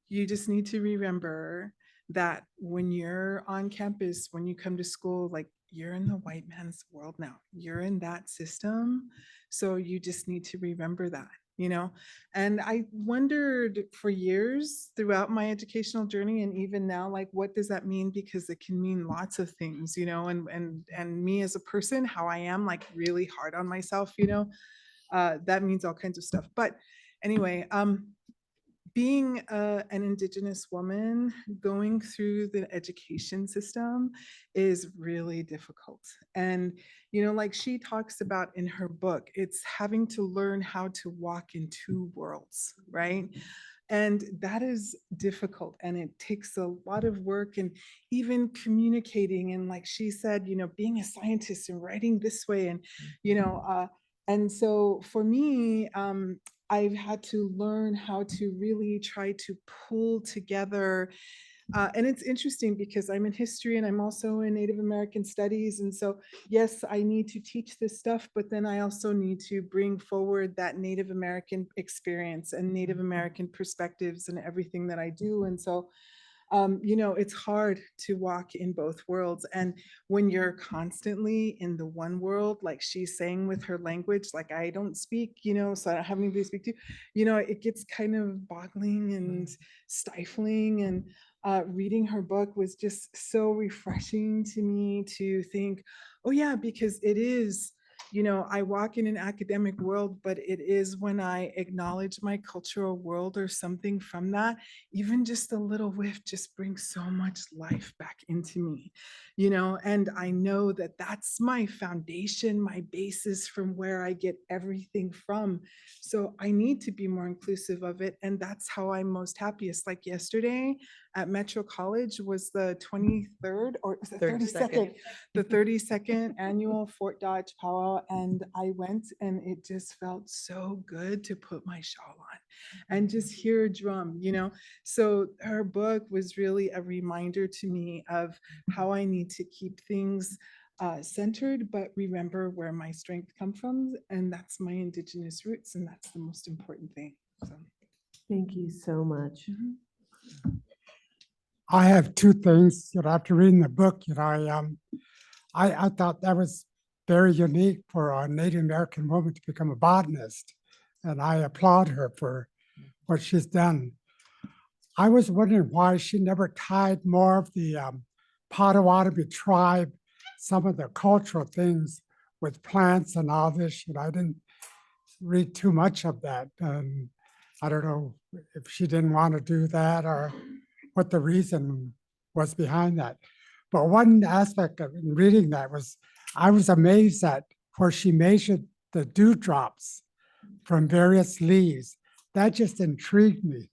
you just need to remember that when you're on campus, when you come to school, like you're in the white man's world now, you're in that system. So you just need to remember that. And I wondered for years throughout my educational journey, and even now, like, what does that mean? Because it can mean lots of things, and me as a person, how I am, like, really hard on myself, that means all kinds of stuff. But anyway, being an Indigenous woman going through the education system is really difficult. And, like she talks about in her book, it's having to learn how to walk in two worlds, right? And that is difficult, and it takes a lot of work, and even communicating. And like she said, being a scientist and writing this way, and, and so for me, I've had to learn how to really try to pull together. And it's interesting because I'm in history and I'm also in Native American studies. And so, yes, I need to teach this stuff, but then I also need to bring forward that Native American experience and Native American perspectives and everything that I do. And so, it's hard to walk in both worlds. And when you're constantly in the one world, like she's saying with her language, like I don't speak, so I don't have anybody to speak to, it gets kind of boggling and stifling. And reading her book was just so refreshing to me to think, oh yeah, because it is, I walk in an academic world, but it is when I acknowledge my cultural world or something from that, even just a little whiff just brings so much life back into me, and I know that that's my foundation, my basis from where I get everything from. So I need to be more inclusive of it. And that's how I'm most happiest. Like yesterday at Metro College was the 23rd or was it 32nd, the 32nd annual Fort Dodge powwow. And I went, and it just felt so good to put my shawl on and just hear a drum, So her book was really a reminder to me of how I need to keep things centered, but remember where my strength comes from. And that's my Indigenous roots. And that's the most important thing. So. Thank you so much. I have two things that after reading the book, I thought that was very unique for a Native American woman to become a botanist. And I applaud her for what she's done. I was wondering why she never tied more of the Potawatomi tribe, some of the cultural things with plants and all this. I didn't read too much of that. I don't know if she didn't want to do that or what the reason was behind that. But one aspect of reading that was, I was amazed at where she measured the dewdrops from various leaves. That just intrigued me.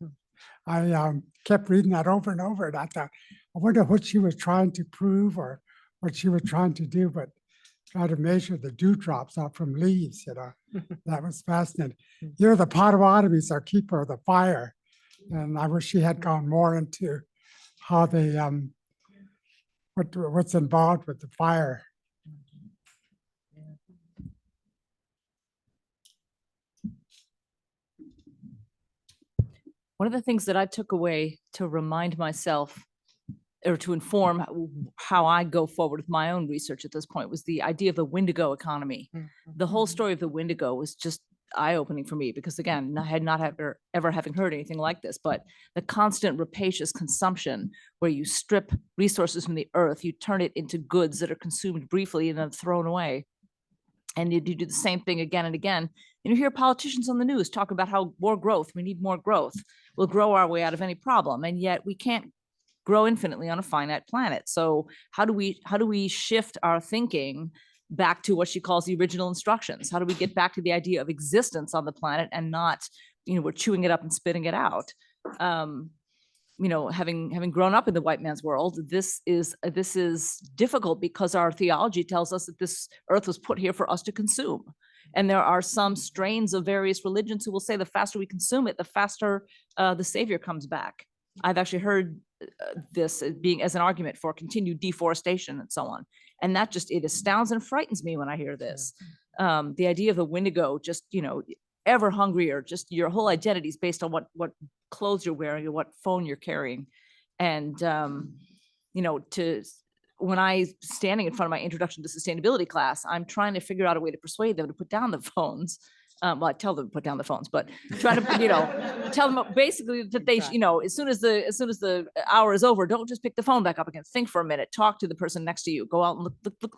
I kept reading that over and over, and I thought, I wonder what she was trying to prove or what she was trying to do, but try to measure the dewdrops out from leaves, that was fascinating. The Potawatomis are keeper of the fire, and I wish she had gone more into how they, what's involved with the fire. One of the things that I took away to remind myself or to inform how I go forward with my own research at this point was the idea of the Wendigo economy. The whole story of the Wendigo was just eye-opening for me because, again, I had not ever having heard anything like this, but the constant rapacious consumption where you strip resources from the earth, you turn it into goods that are consumed briefly and then thrown away. And you do the same thing again and again. And you hear politicians on the news talk about how more growth, we need more growth. We'll grow our way out of any problem. And yet we can't grow infinitely on a finite planet. So how do we shift our thinking back to what she calls the original instructions? How do we get back to the idea of existence on the planet and not, we're chewing it up and spitting it out? Having grown up in the white man's world, this is difficult because our theology tells us that this earth was put here for us to consume. And there are some strains of various religions who will say the faster we consume it, the faster the savior comes back. I've actually heard this being as an argument for continued deforestation and so on. And that it astounds and frightens me when I hear this. The idea of the Wendigo, just, ever hungrier, just your whole identity is based on what clothes you're wearing or what phone you're carrying. And, when I standing in front of my introduction to sustainability class, I'm trying to figure out a way to persuade them to put down the phones. Well, I tell them to put down the phones, but trying to, tell them basically that they, as soon as the hour is over, don't just pick the phone back up again. Think for a minute, talk to the person next to you, go out and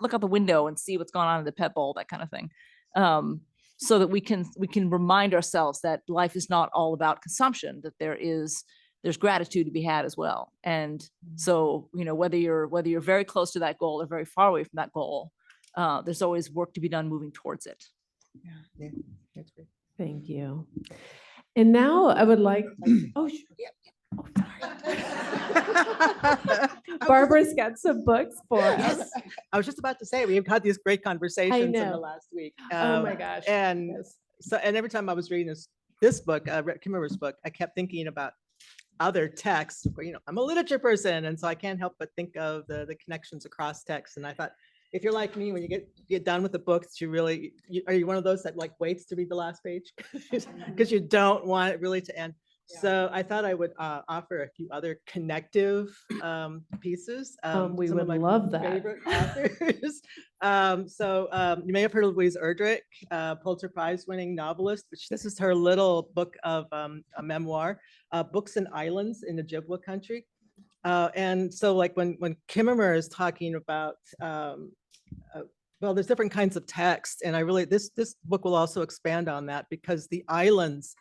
look out the window and see what's going on in the pet bowl, that kind of thing. So that we can remind ourselves that life is not all about consumption, that there's gratitude to be had as well. And so, whether you're very close to that goal or very far away from that goal, there's always work to be done moving towards it. Yeah, that's great. Thank you. And now I would like, oh, sure. Oh, sorry. Barbara's got some books for us. I was just about to say, we've had these great conversations in the know. last week. Oh my gosh. And Yes. so, and every time I was reading this book, Kimmerer's book, I kept thinking about other texts. I'm a literature person, and so I can't help but think of the connections across texts. And I thought, if you're like me, when you get done with the book, are you one of those that waits to read the last page because you don't want it really to end? Yeah. So I thought I would offer a few other connective pieces. We would love that. Favorite authors. You may have heard of Louise Erdrich, Pulitzer Prize winning novelist, which this is her little book of a memoir, Books and Islands in Ojibwa Country. And so when Kimmerer is talking about, well, there's different kinds of text, and this book will also expand on that, because the islands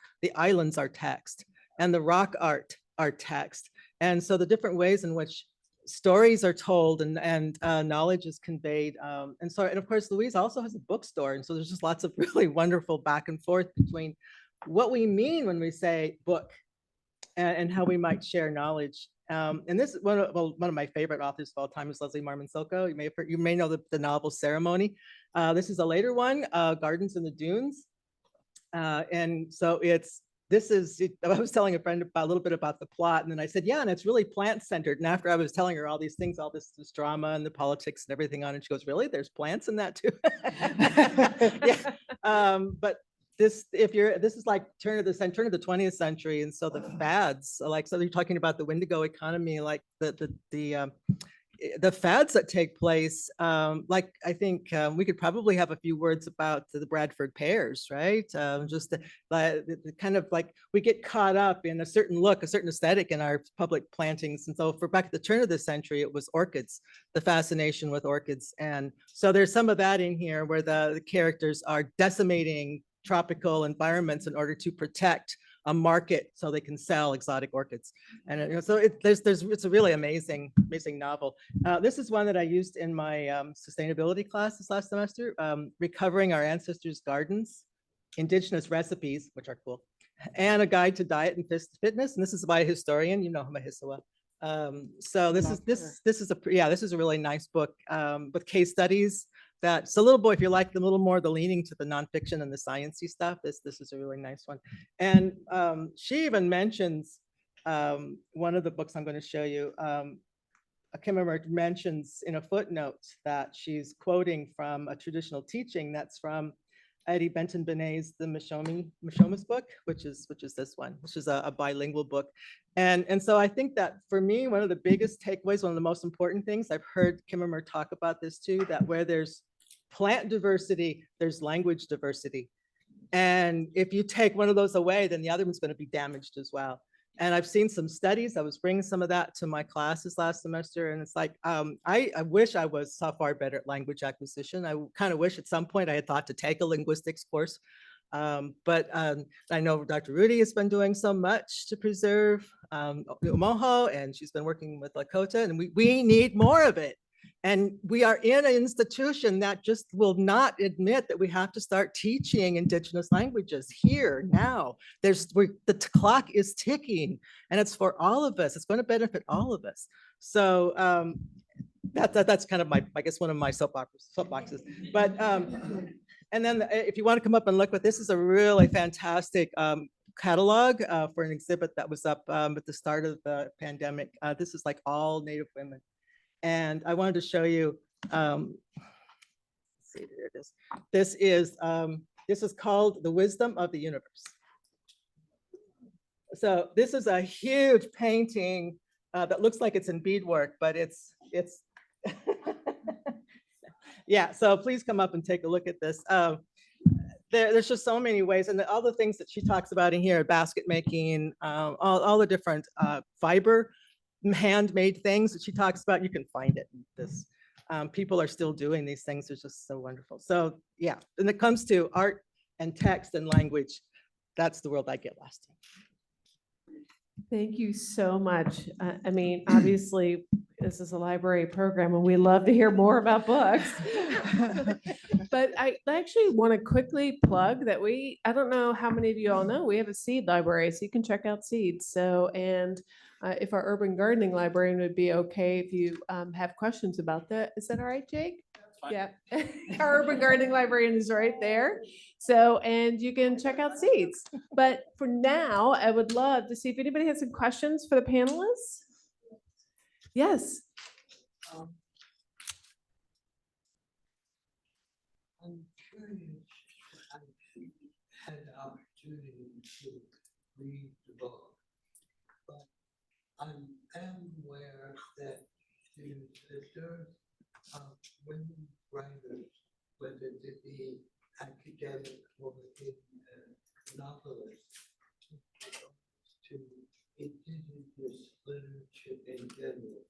are text, and the rock art are text. And so the different ways in which stories are told and knowledge is conveyed. And of course, Louise also has a bookstore. And so there's just lots of really wonderful back and forth between what we mean when we say book and how we might share knowledge. And this one of my favorite authors of all time is Leslie Marmon Silko. You may know the novel Ceremony. This is a later one, Gardens in the Dunes. And so I was telling a friend a little bit about the plot, and then I said, yeah, and it's really plant centered. And after I was telling her all these things, all this drama and the politics and everything on it, she goes, really? There's plants in that too? Yeah. But this is like turn of the 20th century, and so the fads, so you're talking about the Wendigo economy, like the fads that take place, like I think we could probably have a few words about the Bradford pears, right? Just the kind of like we get caught up in a certain look, a certain aesthetic in our public plantings. And so for back at the turn of the century, it was orchids, the fascination with orchids. And so there's some of that in here where the characters are decimating tropical environments in order to protect a market so they can sell exotic orchids. And so it's a really amazing novel. This is one that I used in my sustainability class this last semester, Recovering Our Ancestors' Gardens, Indigenous Recipes, which are cool, and a Guide to Diet and Fitness. And this is by a historian, you know, Mahisawa. So this is a really nice book with case studies. That's a little boy, if you like the little more the leaning to the nonfiction and the sciencey stuff, this is a really nice one. And she even mentions one of the books I'm going to show you. Kimmerer mentions in a footnote that she's quoting from a traditional teaching that's from Eddie Benton Benet's The Mishomis book, which is this one, which is a bilingual book. And so I think that for me, one of the biggest takeaways, one of the most important things, I've heard Kimmerer talk about this too, that where there's plant diversity, there's language diversity. And if you take one of those away, then the other one's going to be damaged as well. And I've seen some studies. I was bringing some of that to my classes last semester. And it's like, I wish I was so far better at language acquisition. I kind of wish at some point I had thought to take a linguistics course. But I know Dr. Rudi has been doing so much to preserve Omaha, and she's been working with Lakota, and we need more of it. And we are in an institution that just will not admit that we have to start teaching indigenous languages here now. The clock is ticking, and it's for all of us. It's going to benefit all of us. So that's kind of I guess one of my soapboxes. But and then if you want to come up and look, but this is a really fantastic catalog for an exhibit that was up at the start of the pandemic. This is like all Native women. And I wanted to show you, let's see, there it is. This is called The Wisdom of the Universe. So this is a huge painting that looks like it's in beadwork, but it's yeah, so please come up and take a look at this. There's just so many ways, and all the things that she talks about in here, basket making, all the different fiber, handmade things that she talks about, you can find it in this. People are still doing these things. It's just so wonderful. So yeah, when it comes to art and text and language, that's the world I get lost in. Thank you so much. I mean, obviously, this is a library program and we love to hear more about books. But I actually want to quickly plug that I don't know how many of you all know, we have a seed library, so you can check out seeds. So, and if our urban gardening librarian would be okay if you have questions about that. Is that all right, Jake? Yeah, our urban gardening librarian is right there. So, and you can check out seeds. But for now, I would love to see if anybody has some questions for the panelists. Yes. I'm curious if I had the opportunity to read the book, but I am aware that there's women writers, whether they be academic or novelists, to indigenous literature in general.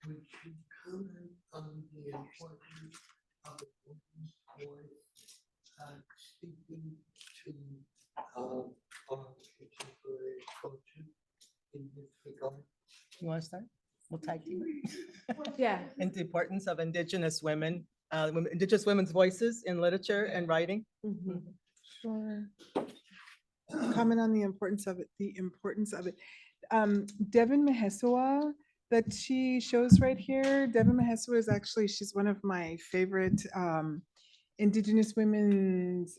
Would you comment on the importance of a woman's voice speaking to our particular culture in this regard? You want to start? We'll tag team. Yeah. And the importance of indigenous women, indigenous women's voices in literature and writing. Mm-hmm. Sure. Comment on the importance of it. Devin Mahesawa that she shows right here. Devin Mahesawa is actually, she's one of my favorite indigenous women's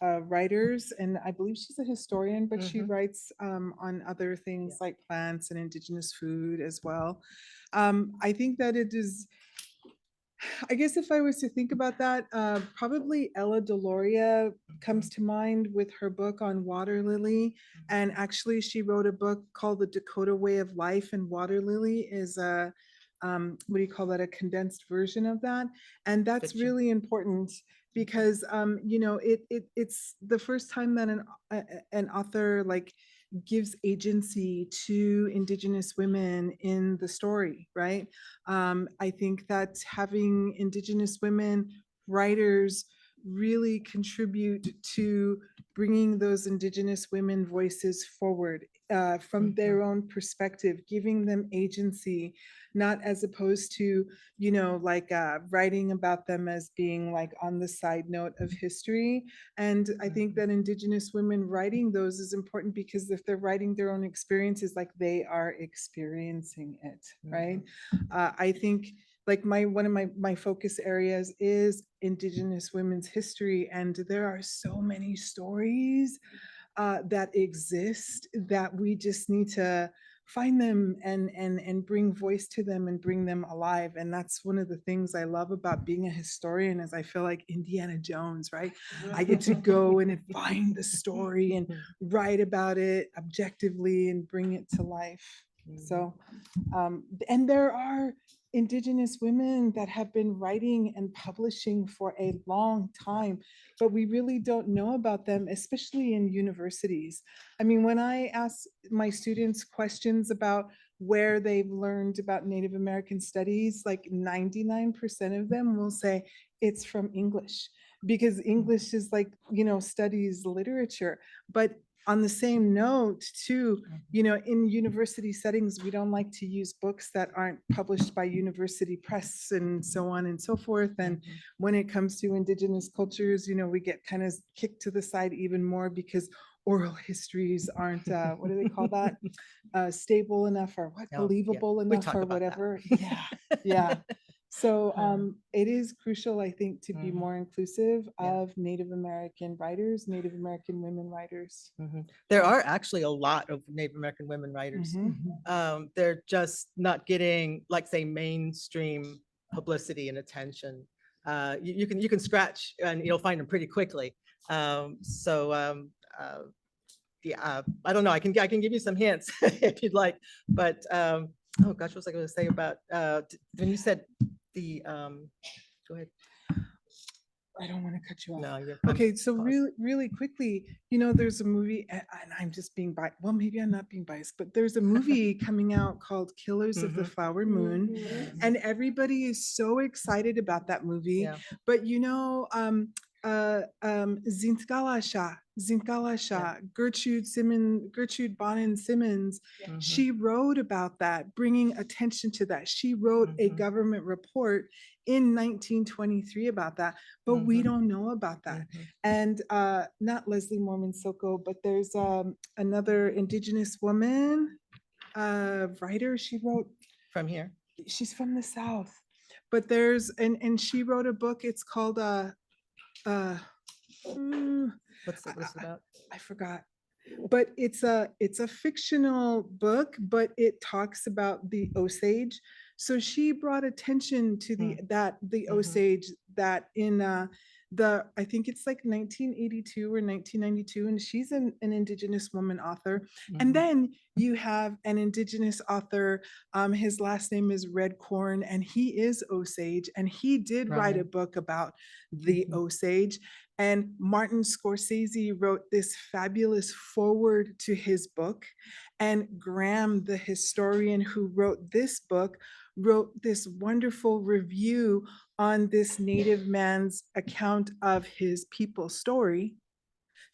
writers, and I believe she's a historian, but she writes on other things like plants and indigenous food as well. I think that it is, I guess if I was to think about that, probably Ella Deloria comes to mind with her book on water lily. And actually she wrote a book called The Dakota Way of Life, and water lily is a what do you call that, a condensed version of that. And that's Fiction. really important because, you know, it's the first time that an author like gives agency to Indigenous women in the story, right? I think that having Indigenous women writers really contribute to bringing those Indigenous women voices forward from their own perspective, giving them agency, not as opposed to, you know, like writing about them as being like on the side note of history. And I think that Indigenous women writing those is important because if they're writing their own experiences, like they are experiencing it, right? I think like one of my focus areas is Indigenous women's history, and there are so many stories that exist that we just need to find them and bring voice to them and bring them alive. And that's one of the things I love about being a historian is I feel like Indiana Jones, right? I get to go and find the story and write about it objectively and bring it to life. So, and there are Indigenous women that have been writing and publishing for a long time, but we really don't know about them, especially in universities. I mean, when I ask my students questions about where they've learned about Native American studies, like 99% of them will say it's from English, because English is like, you know, studies literature. But on the same note too, you know, in university settings, we don't like to use books that aren't published by university press and so on and so forth. And when it comes to Indigenous cultures, you know, we get kind of kicked to the side even more because oral histories aren't, what do they call that? Stable enough or what, Oh, yeah. believable We enough talk or about that. whatever. Yeah, yeah. So it is crucial, I think, to be more inclusive of Native American writers, Native American women writers. There are actually a lot of Native American women writers. They're just not getting, like, say, mainstream publicity and attention. You can scratch and you'll find them pretty quickly. Yeah, I don't know. I can give you some hints if you'd like, but oh gosh, what was I going to say about when you said the go ahead. I don't want to cut you off. No, you're Okay, so pause. really quickly, you know, there's a movie, and I'm just being biased. Well, maybe I'm not being biased, but there's a movie coming out called Killers of the Flower Moon, and everybody is so excited about that movie. Yeah. But you know, Zintgalasha, Gertrude Bonin Simmons, she wrote about that, bringing attention to that. She wrote a government report in 1923 about that, but we don't know about that. And not Leslie Mormon Soko, but there's another Indigenous woman writer. She wrote From here. she's from the South, but there's and she wrote a book. It's called What's it about? I forgot, but it's a fictional book, but it talks about the Osage. So she brought attention to the Osage that in I think it's like 1982 or 1992, and she's an Indigenous woman author. And then you have an Indigenous author, his last name is Redcorn, and he is Osage, and he did write a book about the Osage. And Martin Scorsese wrote this fabulous foreword to his book. And Graham, the historian who wrote this book, wrote this wonderful review on this Native man's account of his people's story.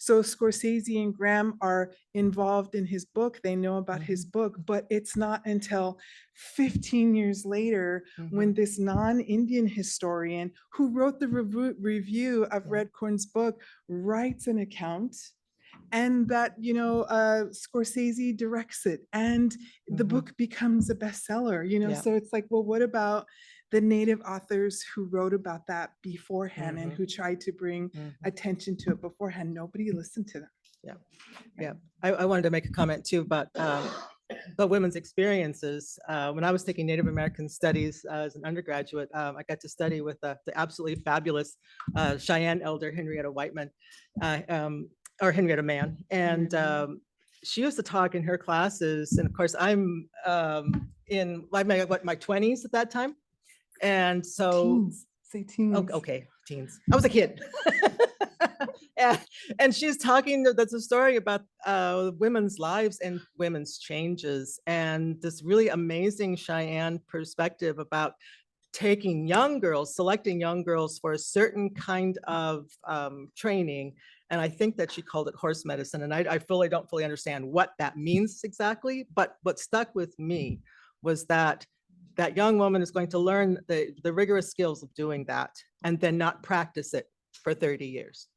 So Scorsese and Graham are involved in his book. They know about his book, but it's not until 15 years later when this non-Indian historian who wrote the review of Redcorn's book writes an account, and that, you know, Scorsese directs it, and the book becomes a bestseller, you know. So it's like, well, what about the Native authors who wrote about that beforehand and who tried to bring attention to it beforehand? Nobody listened to them. Yeah. I wanted to make a comment too about women's experiences. When I was taking Native American studies as an undergraduate, I got to study with the absolutely fabulous Cheyenne elder Henrietta Whiteman, or Henrietta Mann. And she used to talk in her classes. And of course, I'm my 20s at that time. And so, Teens, say teens. okay, teens. I was a kid. And she's talking, that's a story about women's lives and women's changes, and this really amazing Cheyenne perspective about taking young girls, selecting young girls for a certain kind of training. And I think that she called it horse medicine. And I don't fully understand what that means exactly, but what stuck with me was that that young woman is going to learn the rigorous skills of doing that and then not practice it for 30 years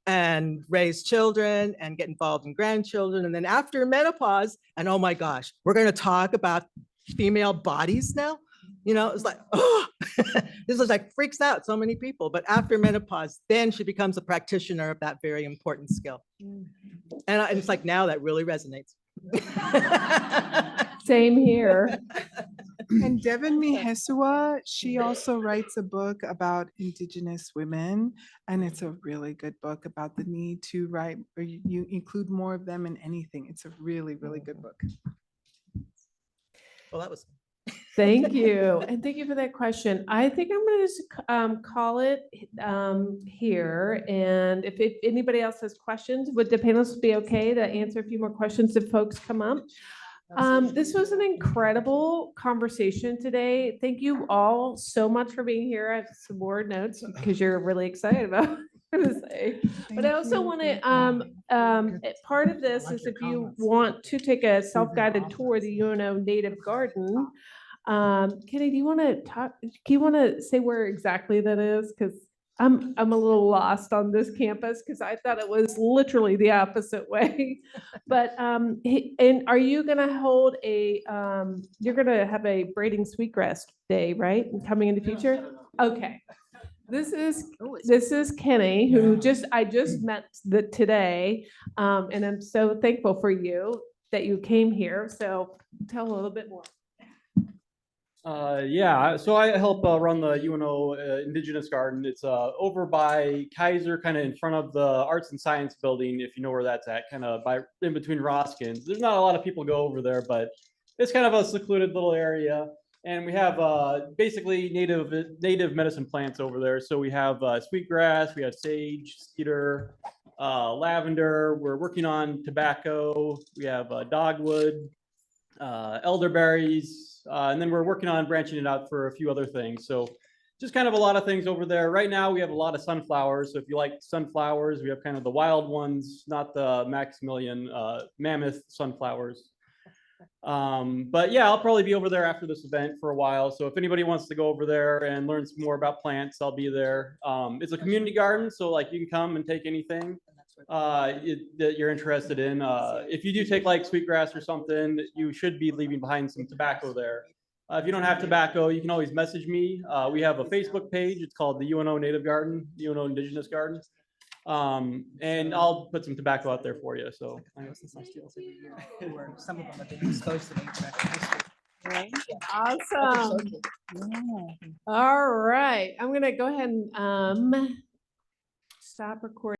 and raise children and get involved in grandchildren. And then after menopause, and oh my gosh, we're going to talk about female bodies now. You know, it's like, oh, this is like freaks out so many people. But after menopause, then she becomes a practitioner of that very important skill. And it's like, now that really resonates. Same here. And Devin Mihesua, she also writes a book about Indigenous women, and it's a really good book about the need to write, or you include more of them in anything. It's a really, really good book. Well, that was. Thank you. And thank you for that question. I think I'm going to just call it here. And if anybody else has questions, would the panelists be okay to answer a few more questions if folks come up? This was an incredible conversation today. Thank you all so much for being here. I have some more notes because you're really excited about what to say. But I also want to, part of this is if you want to take a self-guided tour of the UNO Native Garden, Kenny, do you want to talk? Do you want to say where exactly that is? Because I'm a little lost on this campus because I thought it was literally the opposite way. But and are you going to hold a? You're going to have a Braiding Sweetgrass Day, right? Coming in the future. Okay. This is Kenny, who I just met today, and I'm so thankful for you that you came here. So tell a little bit more. Yeah, so I help run the UNO Indigenous Garden. It's over by Kaiser, kind of in front of the Arts and Science Building, if you know where that's at, kind of in between Roskins. There's not a lot of people go over there, but it's kind of a secluded little area. And we have basically native medicine plants over there. So we have sweetgrass, we have sage, cedar, lavender. We're working on tobacco. We have dogwood, elderberries. And then we're working on branching it out for a few other things. So just kind of a lot of things over there. Right now, we have a lot of sunflowers. So if you like sunflowers, we have kind of the wild ones, not the Maximilian mammoth sunflowers. But yeah, I'll probably be over there after this event for a while. So if anybody wants to go over there and learn some more about plants, I'll be there. It's a community garden. So like you can come and take anything that you're interested in. If you do take like sweetgrass or something, you should be leaving behind some tobacco there. If you don't have tobacco, you can always message me. We have a Facebook page. It's called the UNO Native Garden, UNO Indigenous Garden. And I'll put some tobacco out there for you. So Some of them have been exposed to nature. Awesome. All right. I'm going to go ahead and stop recording.